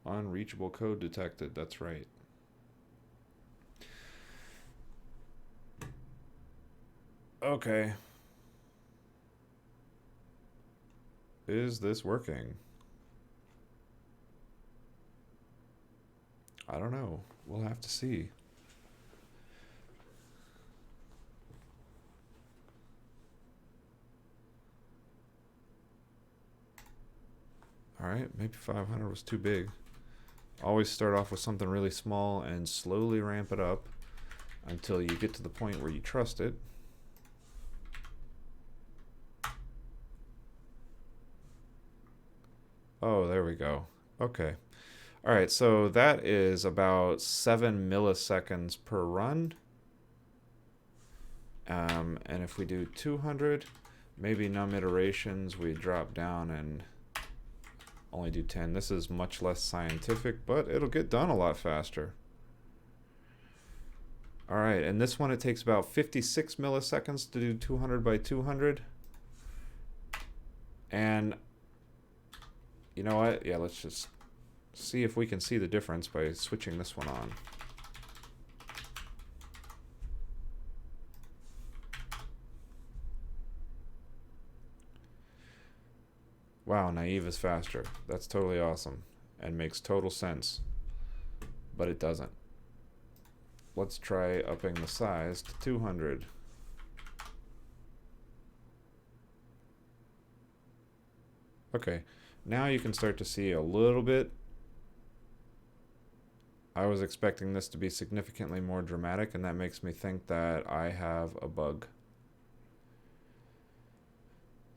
Unreachable code detected. That's right. Okay. Is this working? I don't know. We'll have to see. Alright, maybe 500 was too big. Always start off with something really small and slowly ramp it up until you get to the point where you trust it. Oh, there we go. Okay. Alright, so that is about 7 milliseconds per run. And if we do 200, maybe num iterations, we drop down and only do 10. This is much less scientific, but it'll get done a lot faster. Alright, and this one it takes about 56 milliseconds to do 200 by 200. And you know what? Yeah, let's just see if we can see the difference by switching this one on. Wow, naive is faster. That's totally awesome and makes total sense, but it doesn't. Let's try upping the size to 200. Okay, now you can start to see a little bit. I was expecting this to be significantly more dramatic, and that makes me think that I have a bug.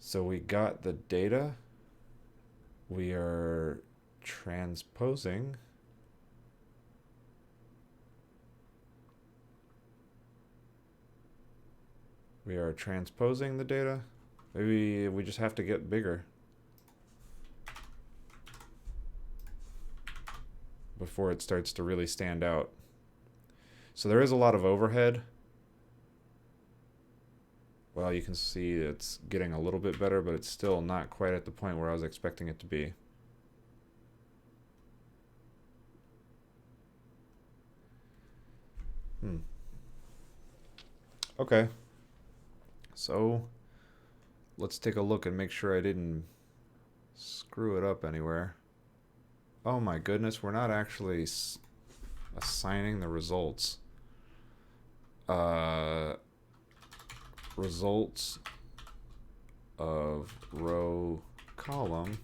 So we got the data. We are transposing. We are transposing the data. Maybe we just have to get bigger before it starts to really stand out. So there is a lot of overhead. Well, you can see it's getting a little bit better, but it's still not quite at the point where I was expecting it to be. Okay. So let's take a look and make sure I didn't screw it up anywhere. Oh my goodness, we're not actually assigning the results. Results of row column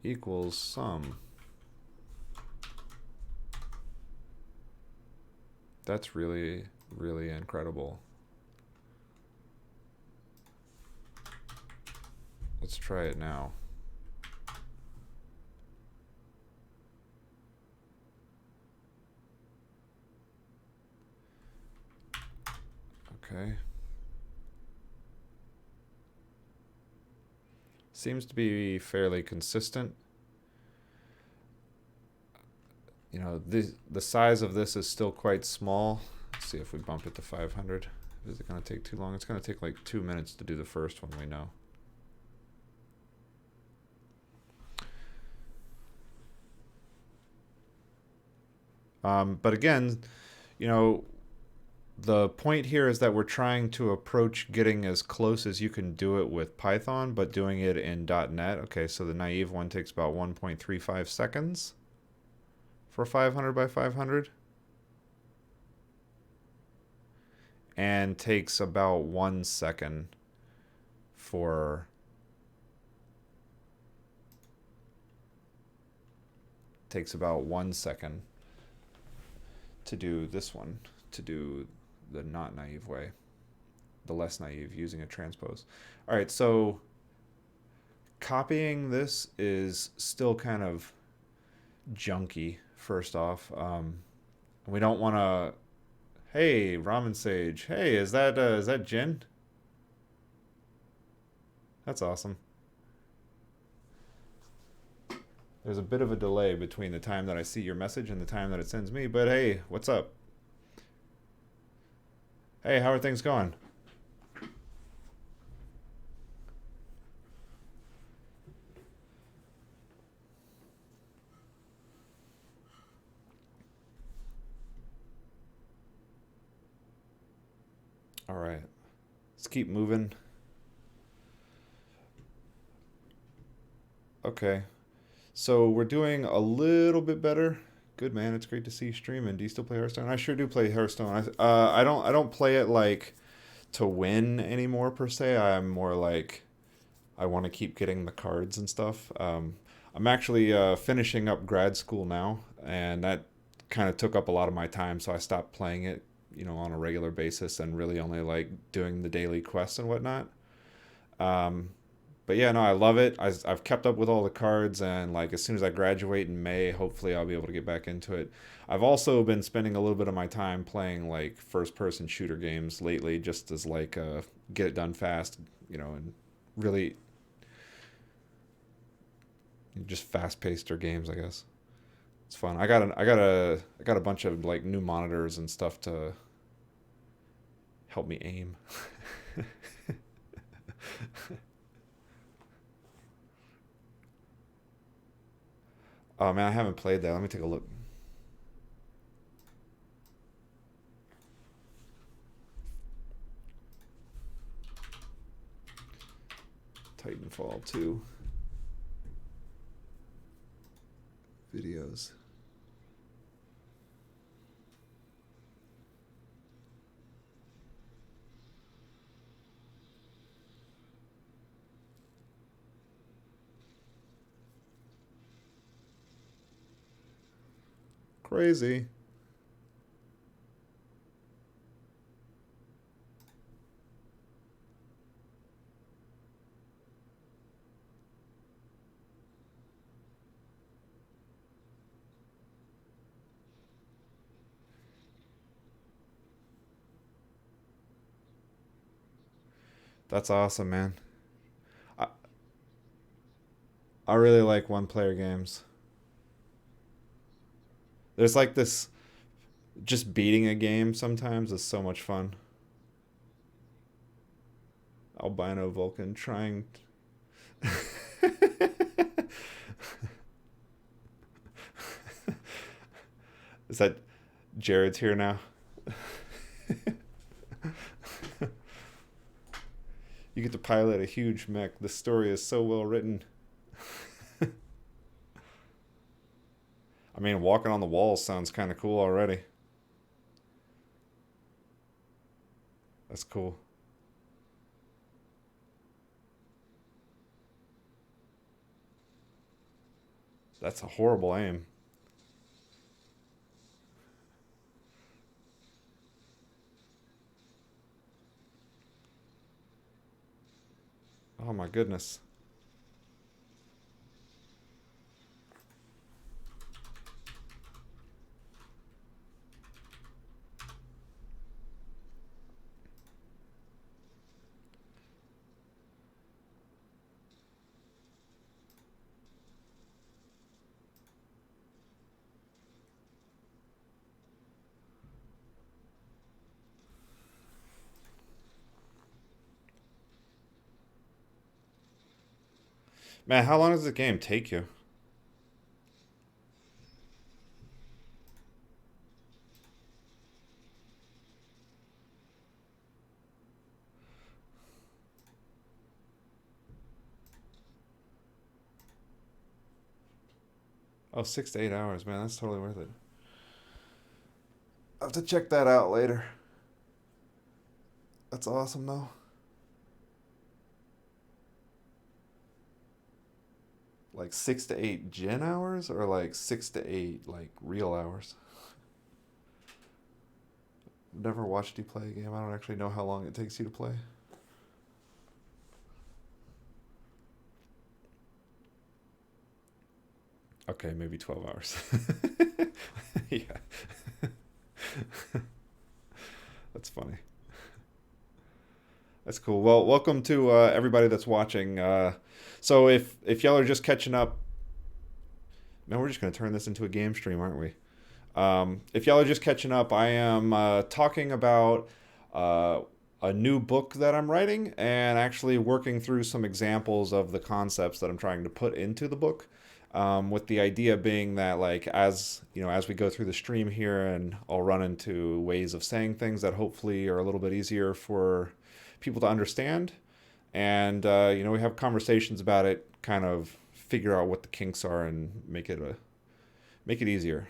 equals sum. That's really, really incredible. Let's try it now. Okay. Seems to be fairly consistent. You know, the size of this is still quite small. Let's see if we bump it to 500. Is it going to take too long? It's going to take like 2 minutes to do the first one, we know. But again, you know, the point here is that we're trying to approach getting as close as you can do it with Python, but doing it in .NET. Okay, so the naive one takes about 1.35 seconds for 500 by 500. And takes about 1 second for takes about 1 second to do this one, to do the not naive way, the less naive using a transpose. All right, so copying this is still kind of junky. First off, we don't want to. Hey, Ramen Sage. Hey, is that Jin? That's awesome. There's a bit of a delay between the time that I see your message and the time that it sends me, but hey, what's up? Hey, how are things going? All right, let's keep moving. Okay, so we're doing a little bit better. Good man, it's great to see you streaming. Do you still play Hearthstone? I sure do play Hearthstone. I don't play it like to win anymore per se. I'm more like I want to keep getting the cards and stuff. I'm actually finishing up grad school now, and that kind of took up a lot of my time, so I stopped playing it, you know, on a regular basis and really only like doing the daily quests and whatnot. Um, but yeah, no, I love it. I've kept up with all the cards, and like as soon as I graduate in May, hopefully I'll be able to get back into it. I've also been spending a little bit of my time playing like first-person shooter games lately, just as like get it done fast, you know, and really just fast-paced games, I guess. It's fun. I got a bunch of like new monitors and stuff to help me aim. Oh man, I haven't played that. Let me take a look. Titanfall 2 videos. Crazy. That's awesome, man. I, I really like one player games. There's like this just beating a game sometimes is so much fun. Albino Vulcan trying. Is that Jared's here now? You get to pilot a huge mech. The story is so well written. I mean, walking on the walls sounds kind of cool already. That's cool. That's a horrible aim. Oh my goodness. Man, how long does the game take you? Oh, 6 to 8 hours, man. That's totally worth it. I'll have to check that out later. That's awesome, though. Like 6 to 8 gen hours, or like 6 to 8 like real hours. Never watched you play a game. I don't actually know how long it takes you to play. Okay, maybe 12 hours. Yeah. That's funny. That's cool. Well, welcome to everybody that's watching. So if y'all are just catching up, man, we're just gonna turn this into a game stream, aren't we? If y'all are just catching up, I am talking about uh, a new book that I'm writing and actually working through some examples of the concepts that I'm trying to put into the book. With the idea being that, like, as you know, as we go through the stream here, and I'll run into ways of saying things that hopefully are a little bit easier for people to understand, and we have conversations about it, kind of figure out what the kinks are and make it easier.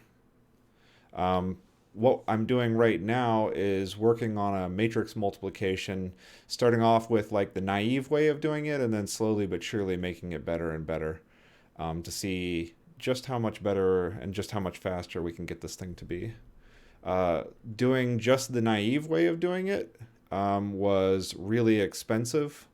What I'm doing right now is working on a matrix multiplication, starting off with like the naive way of doing it, and then slowly but surely making it better and better, to see just how much better and just how much faster we can get this thing to be. Doing just the naive way of doing it was really expensive.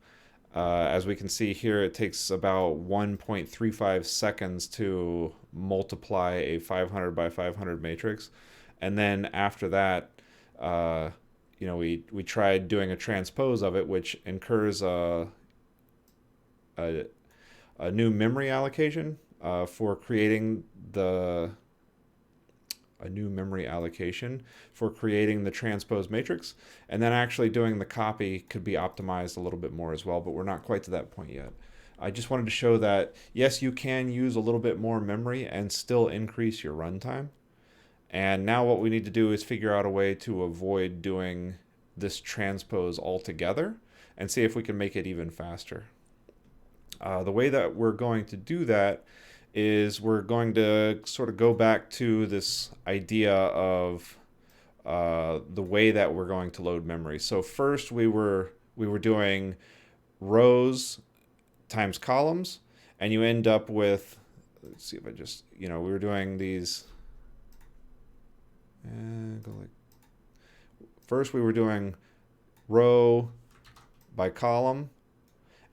As we can see here, it takes about 1.35 seconds to multiply a 500 by 500 matrix. And then after that, we tried doing a transpose of it, which incurs a, a new memory allocation for creating the a new memory allocation for creating the transpose matrix, and then actually doing the copy could be optimized a little bit more as well, but we're not quite to that point yet. I just wanted to show that yes, you can use a little bit more memory and still increase your runtime. And now what we need to do is figure out a way to avoid doing this transpose altogether and see if we can make it even faster. The way that we're going to do that is we're going to sort of go back to this idea of the way that we're going to load memory. So first we were doing rows times columns, and you end up with, let's see if I just, we were doing these, and go like, first we were doing row by column,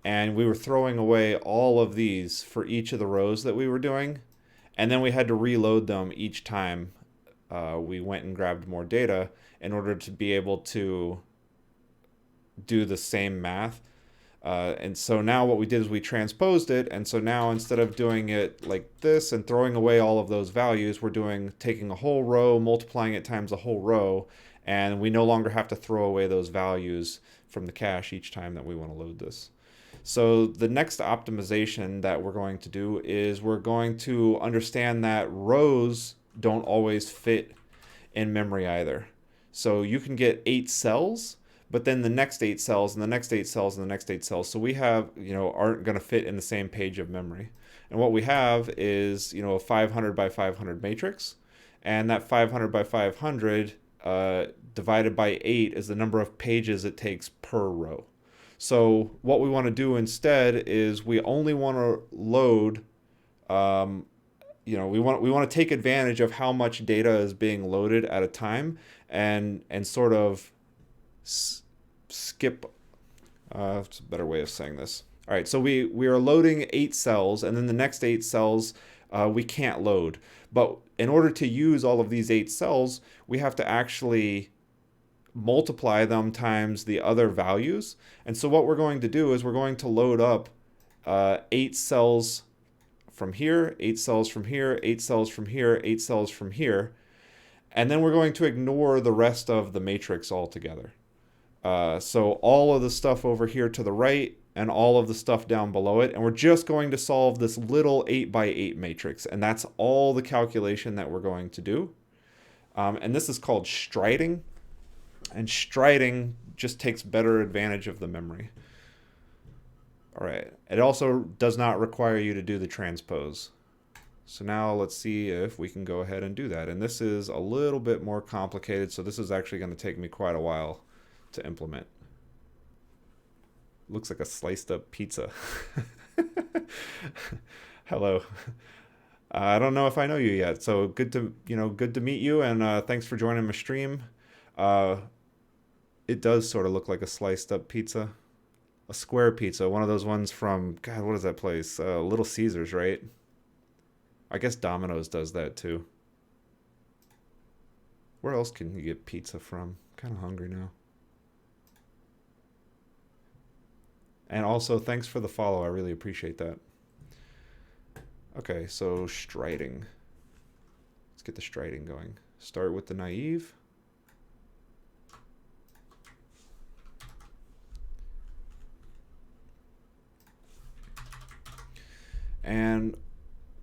and we were throwing away all of these for each of the rows that we were doing, and then we had to reload them each time we went and grabbed more data in order to be able to do the same math. And so now what we did is we transposed it, and so now instead of doing it like this and throwing away all of those values, we're taking a whole row, multiplying it times a whole row, and we no longer have to throw away those values from the cache each time that we want to load this. So the next optimization that we're going to do is we're going to understand that rows don't always fit in memory either. So you can get 8 cells, but then the next 8 cells and the next 8 cells and the next 8 cells. So we have, aren't going to fit in the same page of memory. And what we have is, a 500 by 500 matrix. And that 500 by 500 divided by 8 is the number of pages it takes per row. So what we want to do instead is we only want to load, we want to take advantage of how much data is being loaded at a time, and sort of skip. That's a better way of saying this. All right, so we are loading 8 cells, and then the next 8 cells we can't load. But in order to use all of these 8 cells, we have to actually multiply them times the other values. And so what we're going to do is we're going to load up 8 cells from here, 8 cells from here, 8 cells from here, 8 cells from here, and then we're going to ignore the rest of the matrix altogether. So all of the stuff over here to the right and all of the stuff down below it, and we're just going to solve this little 8 by 8 matrix, and that's all the calculation that we're going to do. And this is called striding, and striding just takes better advantage of the memory. All right, it also does not require you to do the transpose. So now let's see if we can go ahead and do that. And this is a little bit more complicated, so this is actually going to take me quite a while to implement. Looks like a sliced up pizza. Hello. I don't know if I know you yet, so good to meet you, and thanks for joining my stream. It does sort of look like a sliced up pizza, a square pizza, one of those ones from, God, what is that place? Little Caesars, right? I guess Domino's does that too. Where else can you get pizza from? I'm kind of hungry now. And also, thanks for the follow. I really appreciate that. Okay, so striding. Let's get the striding going. Start with the naive. And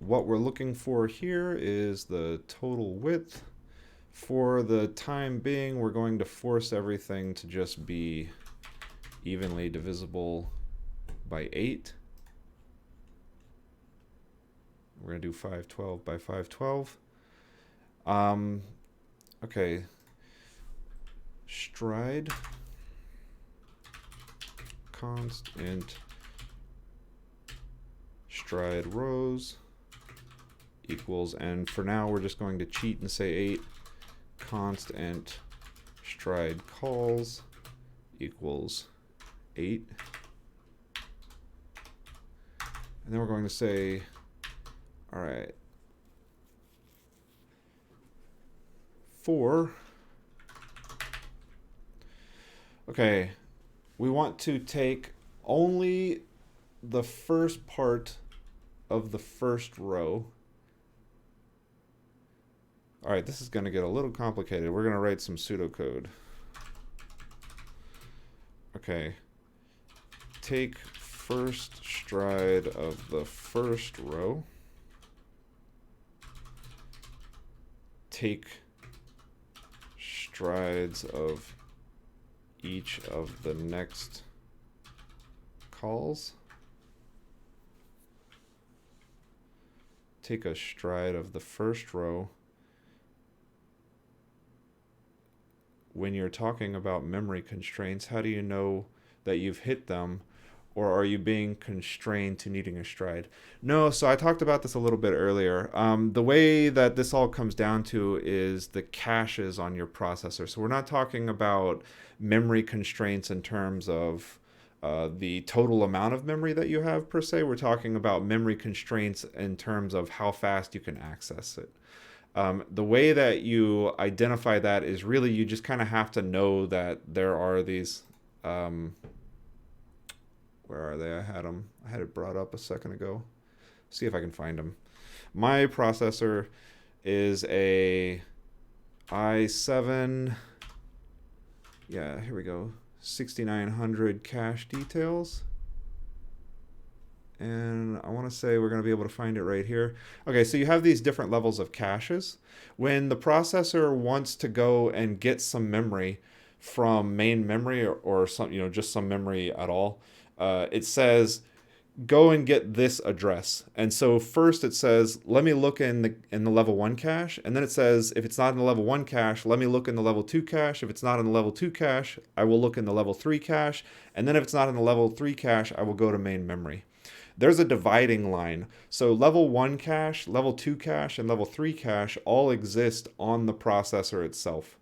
what we're looking for here is the total width. For the time being, we're going to force everything to just be evenly divisible by 8. We're going to do 512 by 512. Okay. Stride constant stride rows equals, and for now we're just going to cheat and say 8 constant stride calls equals 8. And then we're going to say, all right, okay, we want to take only the first part of the first row. All right, this is going to get a little complicated. We're going to write some pseudocode. Okay, take first stride of the first row. Take strides of each of the next calls. Take a stride of the first row. When you're talking about memory constraints, how do you know that you've hit them? Or are you being constrained to needing a stride? No, so I talked about this a little bit earlier. The way that this all comes down to is the caches on your processor. So we're not talking about memory constraints in terms of the total amount of memory that you have per se. We're talking about memory constraints in terms of how fast you can access it. The way that you identify that is really you just kind of have to know that there are these... where are they? I had them. I had it brought up a second ago. See if I can find them. My processor is a i7. Yeah, here we go. 6900 cache details. And I want to say we're going to be able to find it right here. Okay, so you have these different levels of caches. When the processor wants to go and get some memory from main memory or some, just some memory at all, it says go and get this address. And so first it says let me look in the level 1 cache, and then it says if it's not in the level 1 cache, let me look in the level 2 cache. If it's not in the level 2 cache, I will look in the level 3 cache, and then if it's not in the level 3 cache, I will go to main memory. There's a dividing line. So level 1 cache, level 2 cache, and level 3 cache all exist on the processor itself.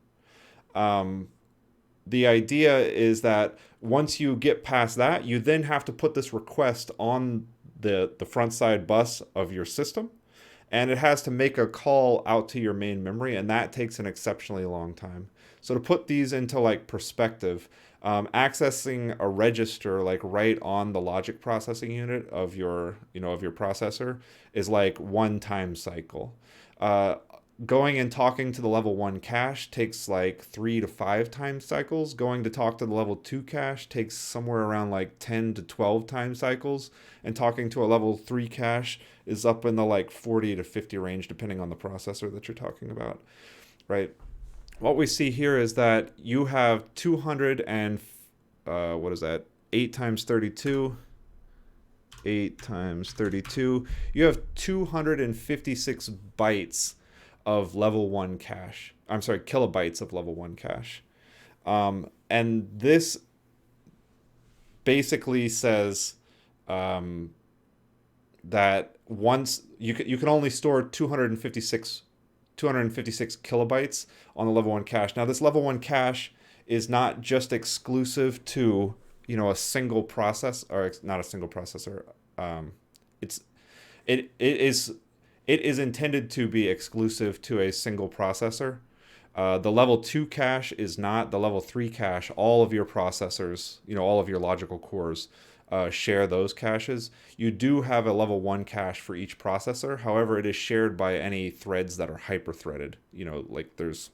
the idea is that once you get past that, you then have to put this request on the front side bus of your system, and it has to make a call out to your main memory, and that takes an exceptionally long time. So to put these into like perspective, accessing a register like right on the logic processing unit of your of your processor is like one time cycle. Uh, Going and talking to the level 1 cache takes like 3 to 5 time cycles. Going to talk to the level 2 cache takes somewhere around like 10 to 12 time cycles. And talking to a level 3 cache is up in the like 40 to 50 range, depending on the processor that you're talking about, right? What we see here is that you have 200 and, what is that? 8 times 32. 8 times 32. You have 256 bytes of level 1 cache. I'm sorry, kilobytes of level 1 cache. And this basically says that once you can only store 256 kilobytes on the level 1 cache. Now this level 1 cache is not just exclusive to a single process, or not a single processor. It's it is it is intended to be exclusive to a single processor. The level 2 cache is not. The level 3 cache, all of your processors, all of your logical cores share those caches. You do have a level 1 cache for each processor. However, it is shared by any threads that are hyper-threaded. Like there's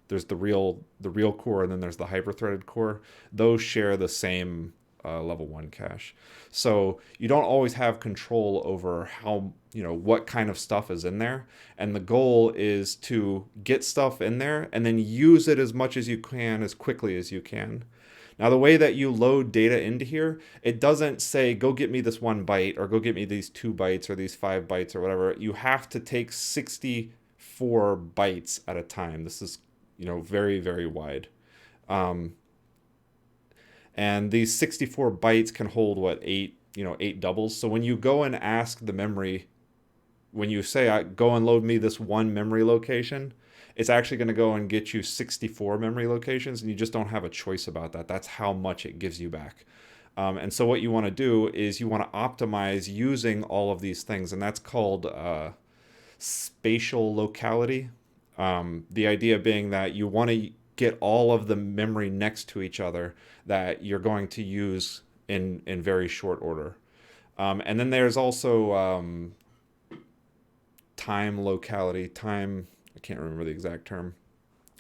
the real core, and then there's the hyper-threaded core. Those share the same level 1 cache. So you don't always have control over how, what kind of stuff is in there. And the goal is to get stuff in there and then use it as much as you can, as quickly as you can. Now, the way that you load data into here, it doesn't say, go get me this 1 byte, or go get me these 2 bytes, or these 5 bytes, or whatever. You have to take 64 bytes at a time. This is, very, very wide. And these 64 bytes can hold what, 8 doubles. So when you go and ask the memory, when you say, go and load me this 1 memory location, it's actually going to go and get you 64 memory locations, and you just don't have a choice about that. That's how much it gives you back. And so what you want to do is you want to optimize using all of these things, and that's called spatial locality. The idea being that you want to get all of the memory next to each other that you're going to use in very short order. And then there's also time locality. I can't remember the exact term.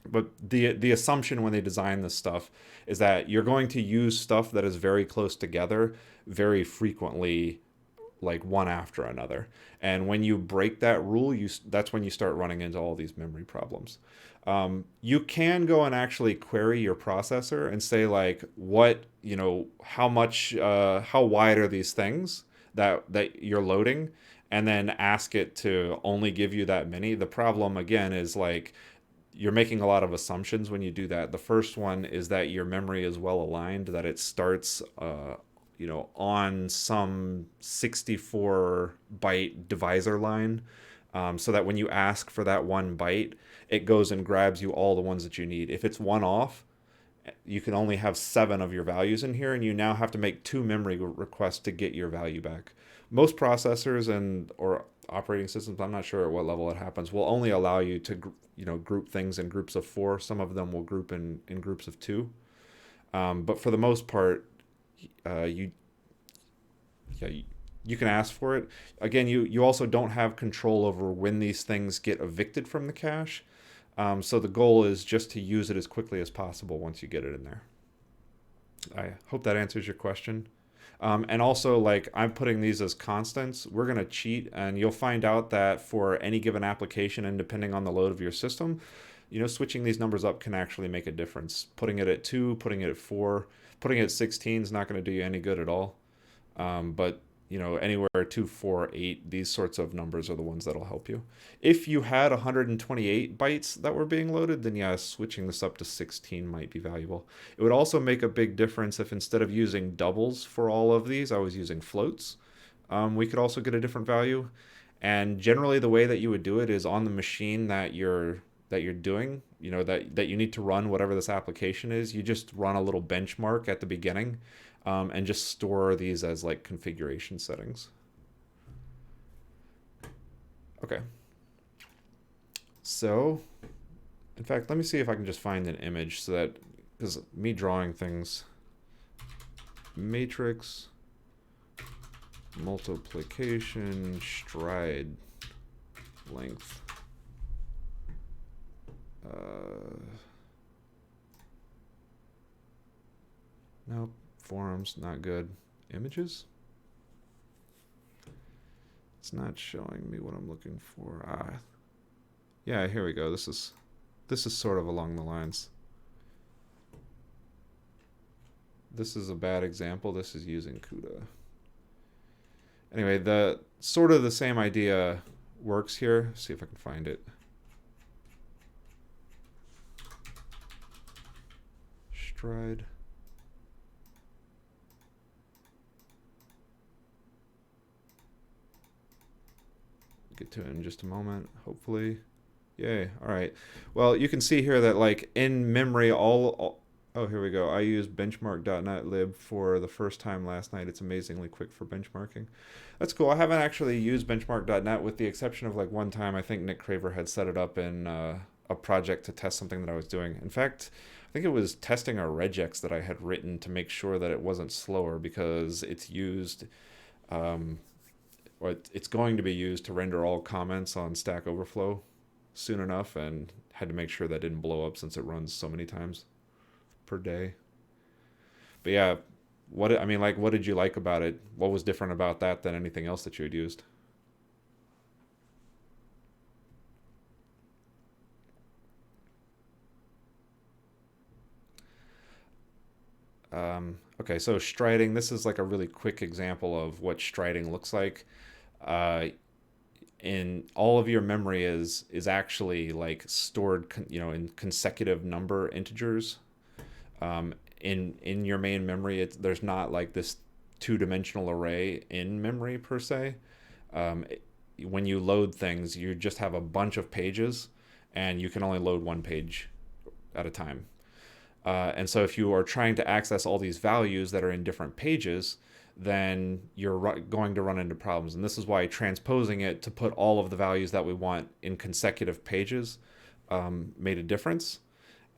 But the assumption when they design this stuff is that you're going to use stuff that is very close together very frequently, like one after another. And when you break that rule, that's when you start running into all these memory problems. You can go and actually query your processor and say, like, how much, how wide are these things that you're loading, and then ask it to only give you that many. The problem again is, like, you're making a lot of assumptions when you do that. The first one is that your memory is well aligned, that it starts on some 64 byte divisor line, so that when you ask for that 1 byte, it goes and grabs you all the ones that you need. If it's one off, you can only have 7 of your values in here, and you now have to make 2 memory requests to get your value back. Most processors or operating systems, I'm not sure at what level it happens, will only allow you to group things in groups of 4. Some of them will group in groups of 2. But for the most part, you can ask for it. Again, you also don't have control over when these things get evicted from the cache. So the goal is just to use it as quickly as possible once you get it in there. I hope that answers your question. And also, like, I'm putting these as constants. We're going to cheat, and you'll find out that for any given application, and depending on the load of your system, switching these numbers up can actually make a difference. Putting it at 2, putting it at 4, putting it at 16 is not going to do you any good at all. But anywhere 2, 4, 8, these sorts of numbers are the ones that'll help you. If you had 128 bytes that were being loaded, then yeah, switching this up to 16 might be valuable. It would also make a big difference if instead of using doubles for all of these, I was using floats. We could also get a different value. And generally the way that you would do it is on the machine that you're that you're doing, that you need to run whatever this application is, you just run a little benchmark at the beginning, and just store these as like configuration settings. Okay. So, in fact, let me see if I can just find an image so that, because me drawing things, matrix, multiplication, stride length. Nope, forms, not good. Images? It's not showing me what I'm looking for. Yeah, here we go. This is sort of along the lines. This is a bad example. This is using CUDA. Anyway, the sort of the same idea works here. See if I can find it. Stride. Get to it in just a moment, hopefully. Yay. All right. Well, you can see here that like in memory, oh, here we go. I used benchmark.net lib for the first time last night. It's amazingly quick for benchmarking. That's cool. I haven't actually used benchmark.net with the exception of like one time. I think Nick Craver had set it up in a project to test something that I was doing. In fact, I think it was testing a regex that I had written to make sure that it wasn't slower because it's used, or it's going to be used to render all comments on Stack Overflow soon enough, and had to make sure that didn't blow up since it runs so many times per day. But yeah, what did you like about it? What was different about that than anything else that you had used? Okay, so striding, this is like a really quick example of what striding looks like. In all of your memory is actually like stored, in consecutive number integers. In your main memory, there's not like this two-dimensional array in memory per se. When you load things, you just have a bunch of pages, and you can only load one page at a time. And so if you are trying to access all these values that are in different pages, then you're going to run into problems. And this is why transposing it to put all of the values that we want in consecutive pages made a difference.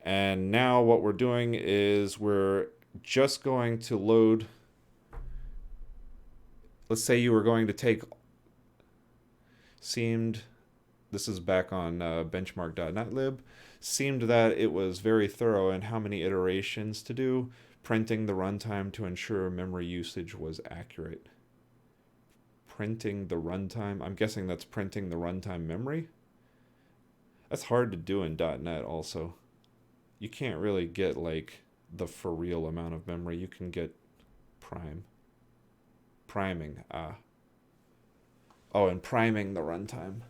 And now what we're doing is we're just going to load, let's say you were going to take, this is back on benchmark.net lib, seemed that it was very thorough in how many iterations to do, printing the runtime to ensure memory usage was accurate. Printing the runtime, I'm guessing that's printing the runtime memory. That's hard to do in .NET also. You can't really get like the for real amount of memory. You can get priming. Oh, and priming the runtime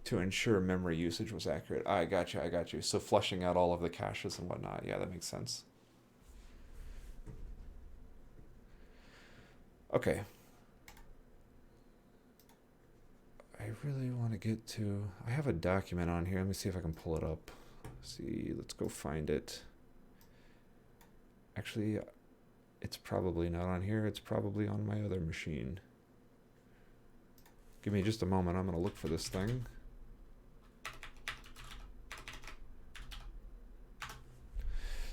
to ensure memory usage was accurate. I got you. So flushing out all of the caches and whatnot. Yeah, that makes sense. Okay. I really want to get to, I have a document on here. Let me see if I can pull it up. Let's go find it. Actually, it's probably not on here. It's probably on my other machine. Give me just a moment. I'm going to look for this thing.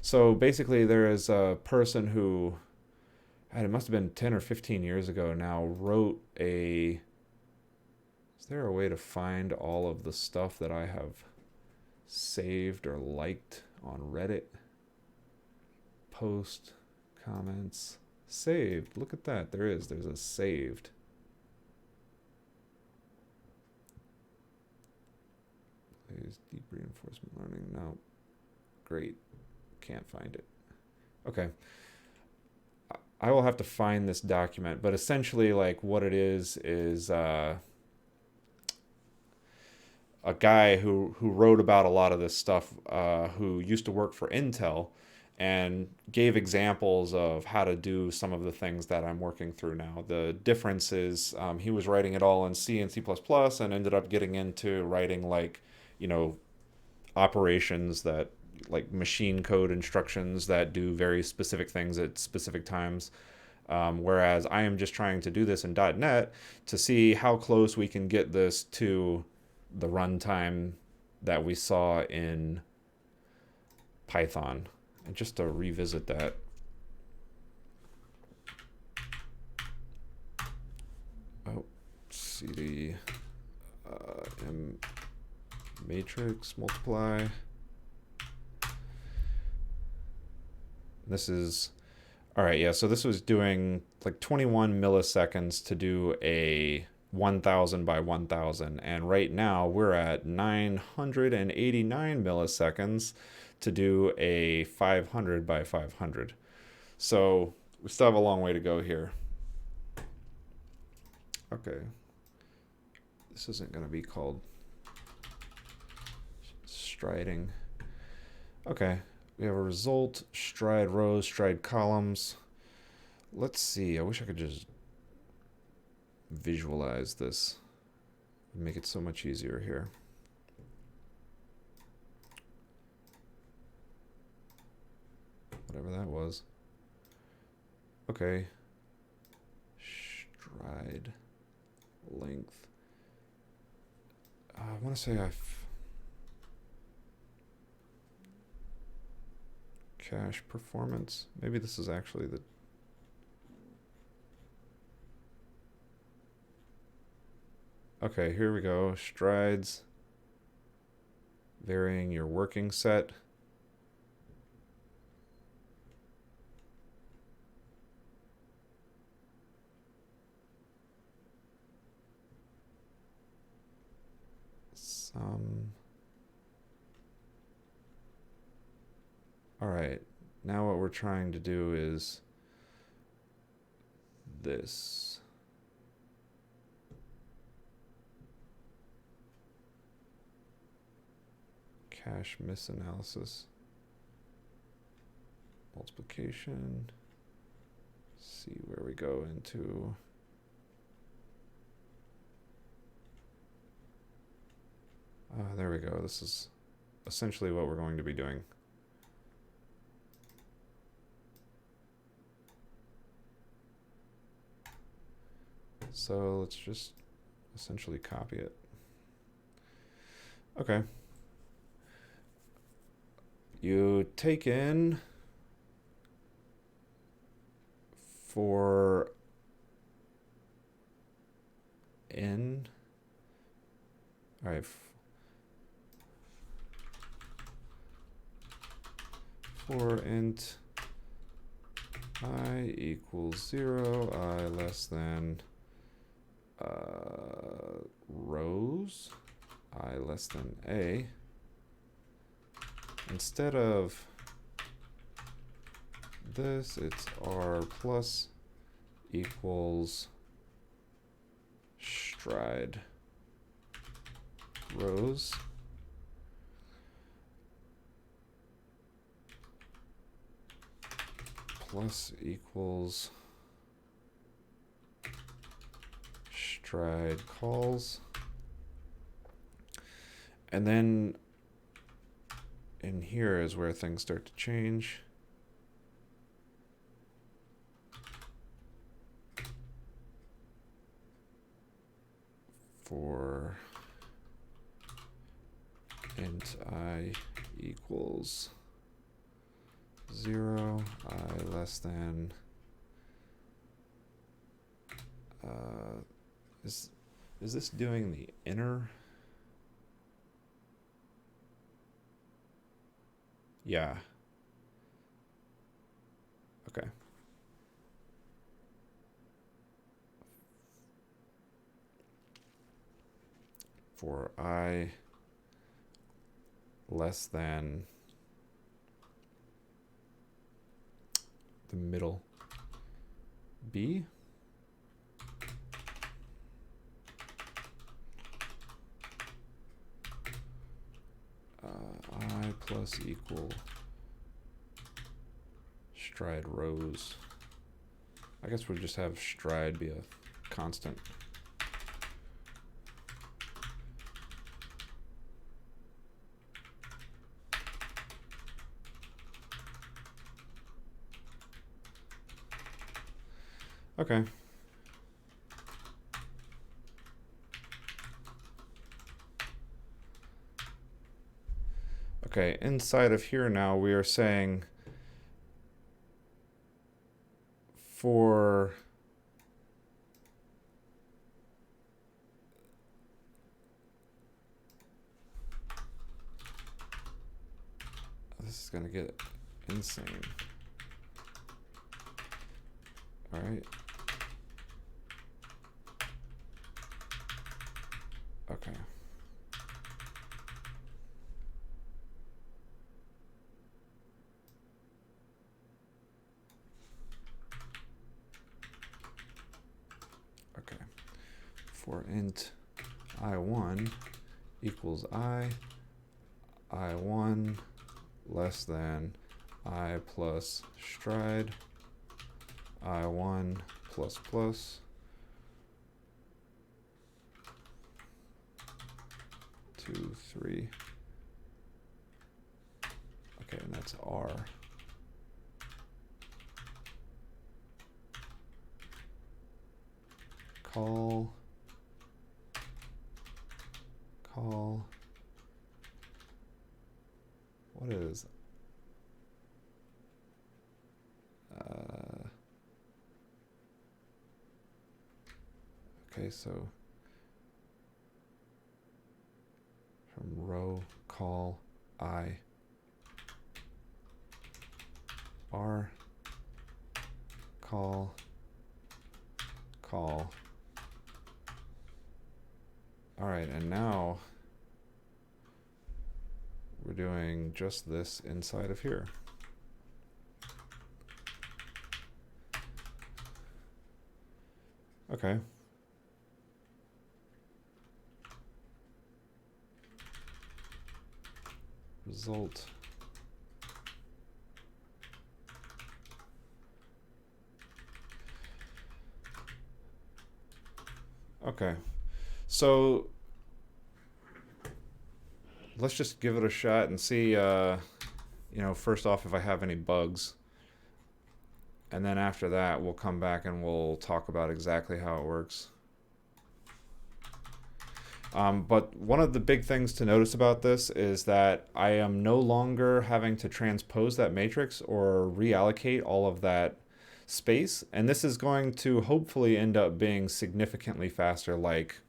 So basically there is a person who, it must have been 10 or 15 years ago now, wrote is there a way to find all of the stuff that I have saved or liked on Reddit? Post, comments, saved. Look at that. There's a saved. There's deep reinforcement learning. No. Great. Can't find it. Okay. I will have to find this document, but essentially like what it is a guy who wrote about a lot of this stuff, who used to work for Intel, and gave examples of how to do some of the things that I'm working through now. The difference is he was writing it all in C and C++ and ended up getting into writing like, operations that like machine code instructions that do very specific things at specific times. Whereas I am just trying to do this in .NET to see how close we can get this to the runtime that we saw in Python. And just to revisit that. Oh, cd m matrix multiply. This is, all right, yeah, so this was doing like 21 milliseconds to do a 1000 by 1000, and right now we're at 989 milliseconds to do a 500 by 500. So we still have a long way to go here. Okay, this isn't going to be called striding. Okay, we have a result, stride rows, stride columns. Let's see, I wish I could just visualize this. It'd make it so much easier here. Whatever that was. Okay. Stride length. I want to say cache performance. Maybe this is actually the... Okay, here we go. Strides. Varying your working set. All right, now what we're trying to do is this. Cache misanalysis. Multiplication. See where we go into. There we go. This is essentially what we're going to be doing. So let's just essentially copy it. Okay. You take in for n. All right. For int I equals 0, I less than rows, I less than a. Instead of this, it's r plus equals stride rows. Plus equals stride calls. And then in here is where things start to change. For int I equals 0, I less than is this doing the inner? Yeah. Okay. For I less than the middle b, I plus equal stride rows. I guess we'll just have stride be a constant. Okay. Okay, inside of here now we are saying for this is gonna get insane. All right. Okay. Okay. For int I1 equals I1 less than I plus stride, I1 plus plus, 2, 3. Okay, and that's R. Call. What is? Okay, so from row call I R call. All right, and now we're doing just this inside of here. Okay. Result. Okay. So let's just give it a shot and see, first off, if I have any bugs. And then after that, we'll come back and we'll talk about exactly how it works. But one of the big things to notice about this is that I am no longer having to transpose that matrix or reallocate all of that space. And this is going to hopefully end up being significantly faster, like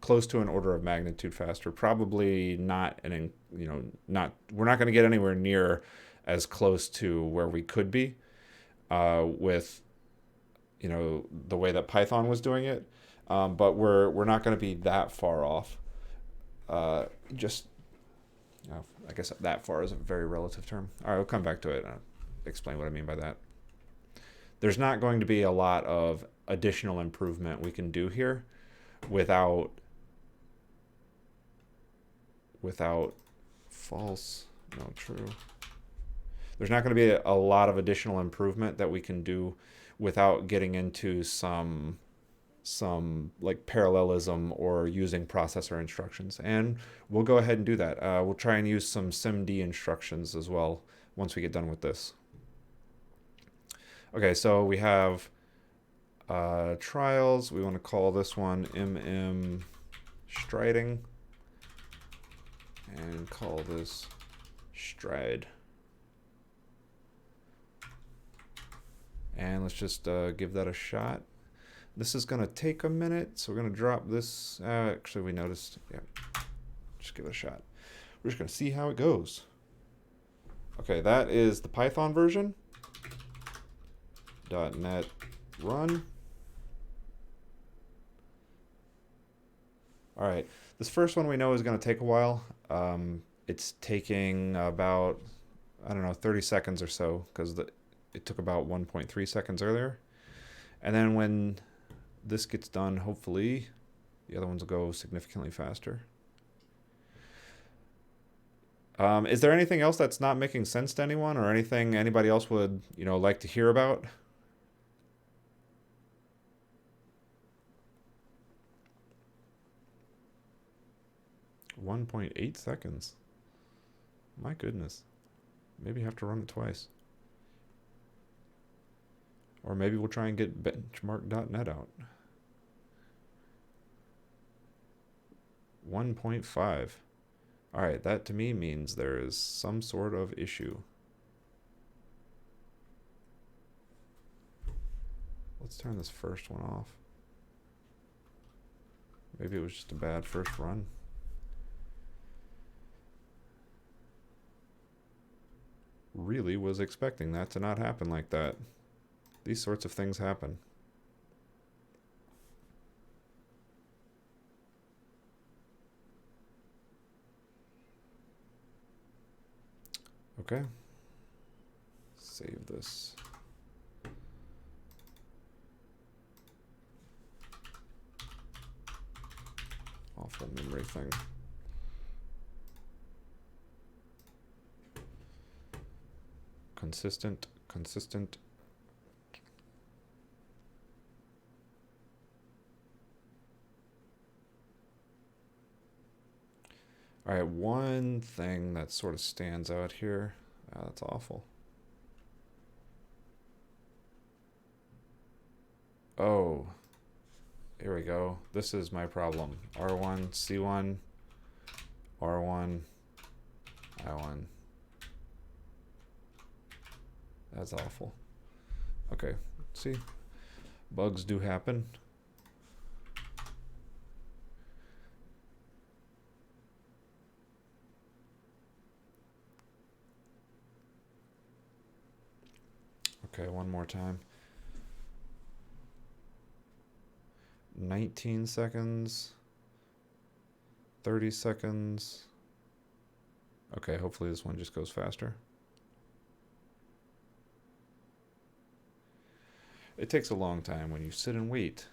close to an order of magnitude faster. Probably not, we're not going to get anywhere near as close to where we could be with, the way that Python was doing it. But we're not going to be that far off. I guess that far is a very relative term. All right, we'll come back to it and explain what I mean by that. There's not going to be a lot of additional improvement we can do here without false, no, true. There's not going to be a lot of additional improvement that we can do without getting into some like parallelism or using processor instructions, and we'll go ahead and do that. We'll try and use some SIMD instructions as well once we get done with this. Okay, so we have trials. We want to call this one striding and call this stride. And let's just give that a shot. This is going to take a minute, so we're going to drop this. Actually, we noticed. Yeah, just give it a shot. We're just going to see how it goes. Okay, that is the Python version. .NET run. All right, this first one we know is going to take a while. It's taking about, 30 seconds or so, because it took about 1.3 seconds earlier. And then when this gets done, hopefully the other ones will go significantly faster. Is there anything else that's not making sense to anyone, or anything anybody else would like to hear about? .8 seconds. My goodness. Maybe have to run it twice. Or maybe we'll try and get benchmark.net out. 1.5. All right, that to me means there is some sort of issue. Let's turn this first one off. Maybe it was just a bad first run. Really was expecting that to not happen like that. These sorts of things happen. Okay. Save this. Awful memory thing. Consistent. All right, one thing that sort of stands out here. That's awful. Oh, here we go. This is my problem. R1, C1, R1, I1. That's awful. Okay, see, bugs do happen. Okay, one more time. 19 seconds, 30 seconds. Okay, hopefully this one just goes faster. It takes a long time when you sit and wait.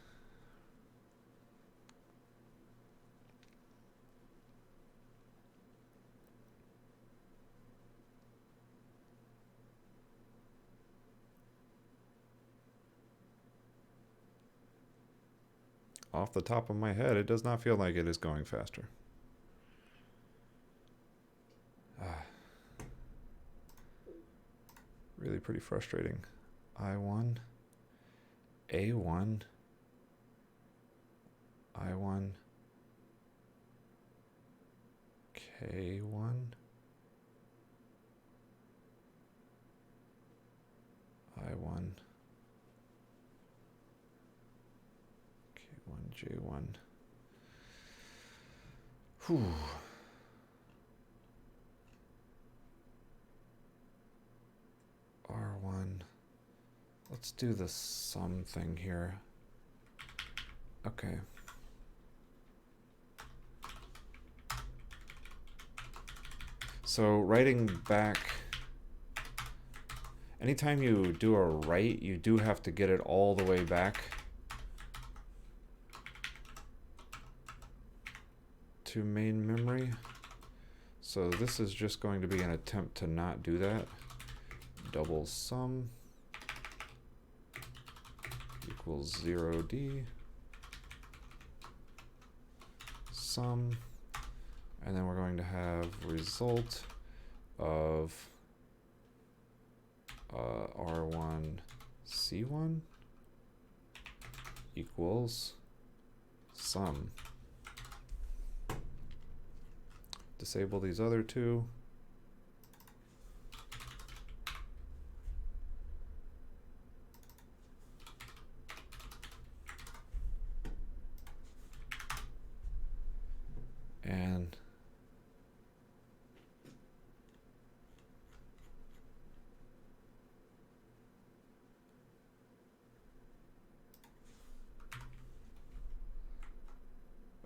Off the top of my head, it does not feel like it is going faster. Really pretty frustrating. I1, A1, I1, K1, I1, K1, J1. Whew. R1. Let's do the sum thing here. Okay. So writing back, anytime you do a write, you do have to get it all the way back to main memory. So this is just going to be an attempt to not do that. Double sum equals 0D sum, and then we're going to have result of R1 C1 equals sum. Disable these other two. And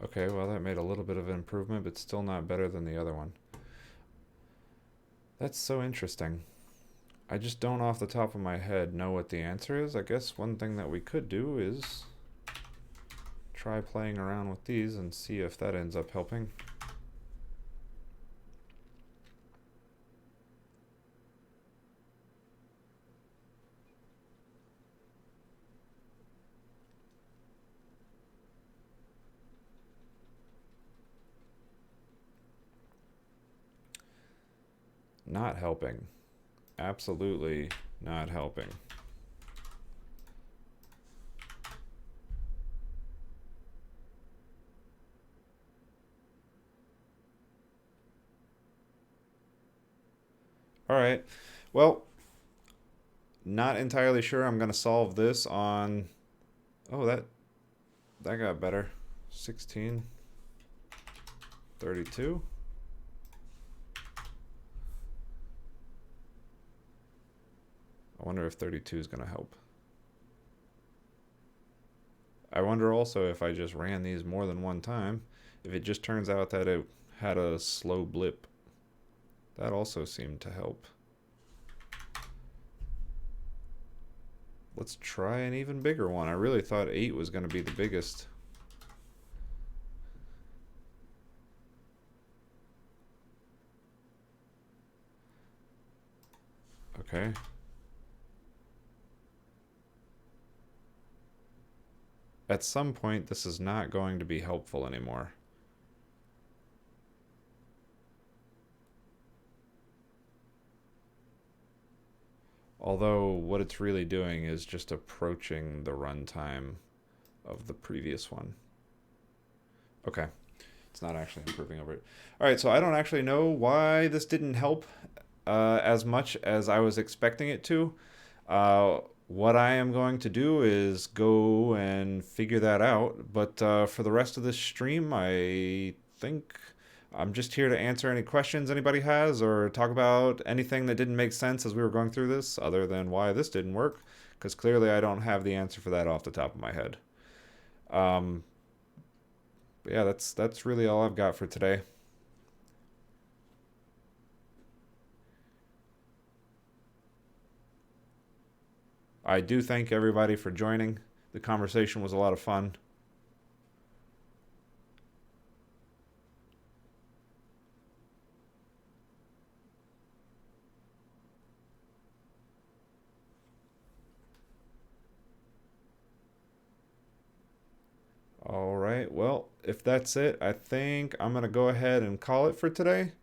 okay, well that made a little bit of an improvement, but still not better than the other one. That's so interesting. I just don't off the top of my head know what the answer is. I guess one thing that we could do is try playing around with these and see if that ends up helping. Not helping. Absolutely not helping. All right. Well, not entirely sure I'm going to solve this on... Oh, that got better. 16, 32. I wonder if 32 is going to help. I wonder also if I just ran these more than one time, if it just turns out that it had a slow blip. That also seemed to help. Let's try an even bigger one. I really thought 8 was going to be the biggest. Okay. At some point, this is not going to be helpful anymore. Although what it's really doing is just approaching the runtime of the previous one. Okay. It's not actually improving over it. All right, so I don't actually know why this didn't help as much as I was expecting it to. What I am going to do is go and figure that out. But for the rest of this stream, I think I'm just here to answer any questions anybody has or talk about anything that didn't make sense as we were going through this, other than why this didn't work, because clearly I don't have the answer for that off the top of my head. But yeah, that's really all I've got for today. I do thank everybody for joining. The conversation was a lot of fun. All right, well, if that's it, I think I'm going to go ahead and call it for today.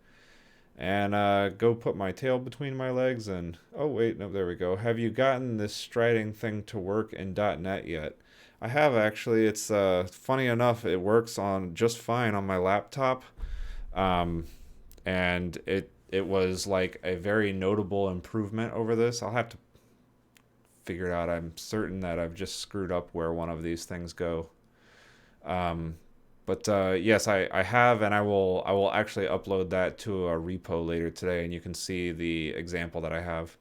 And go put my tail between my legs and... Oh, wait, no, there we go. Have you gotten this striding thing to work in .NET yet? I have, actually. It's funny enough, it works on just fine on my laptop. And it was like a very notable improvement over this. I'll have to figure it out. I'm certain that I've just screwed up where one of these things go. But yes, I have, and I will actually upload that to a repo later today, and you can see the example that I have.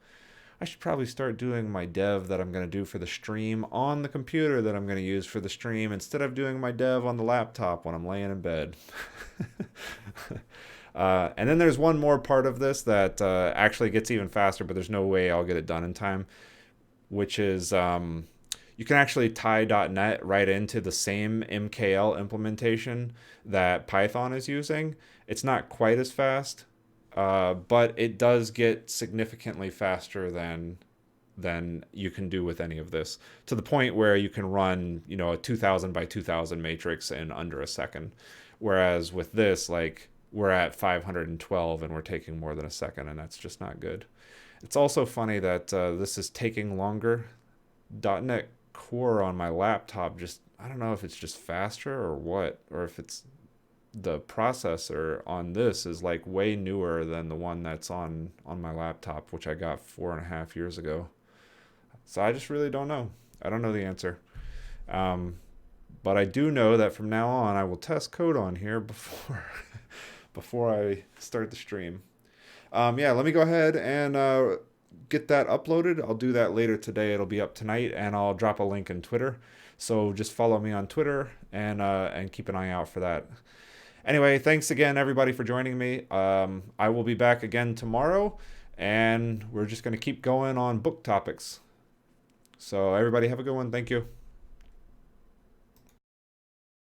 I should probably start doing my dev that I'm going to do for the stream on the computer that I'm going to use for the stream instead of doing my dev on the laptop when I'm laying in bed. And then there's one more part of this that actually gets even faster, but there's no way I'll get it done in time, which is... you can actually tie .NET right into the same MKL implementation that Python is using. It's not quite as fast, but it does get significantly faster than you can do with any of this, to the point where you can run, a 2000 by 2000 matrix in under a second. Whereas with this, like, we're at 512 and we're taking more than a second, and that's just not good. It's also funny that this is taking longer. .NET Core on my laptop, I don't know if it's just faster or what, or if it's the processor on this is like way newer than the one that's on my laptop, which I got 4.5 years ago. So I just really don't know. I don't know the answer. But I do know that from now on I will test code on here before I start the stream. Yeah, let me go ahead and get that uploaded. I'll do that later today. It'll be up tonight, and I'll drop a link in Twitter. So just follow me on Twitter and keep an eye out for that. Anyway, thanks again, everybody, for joining me. I will be back again tomorrow, and we're just going to keep going on book topics. So everybody have a good one. Thank you.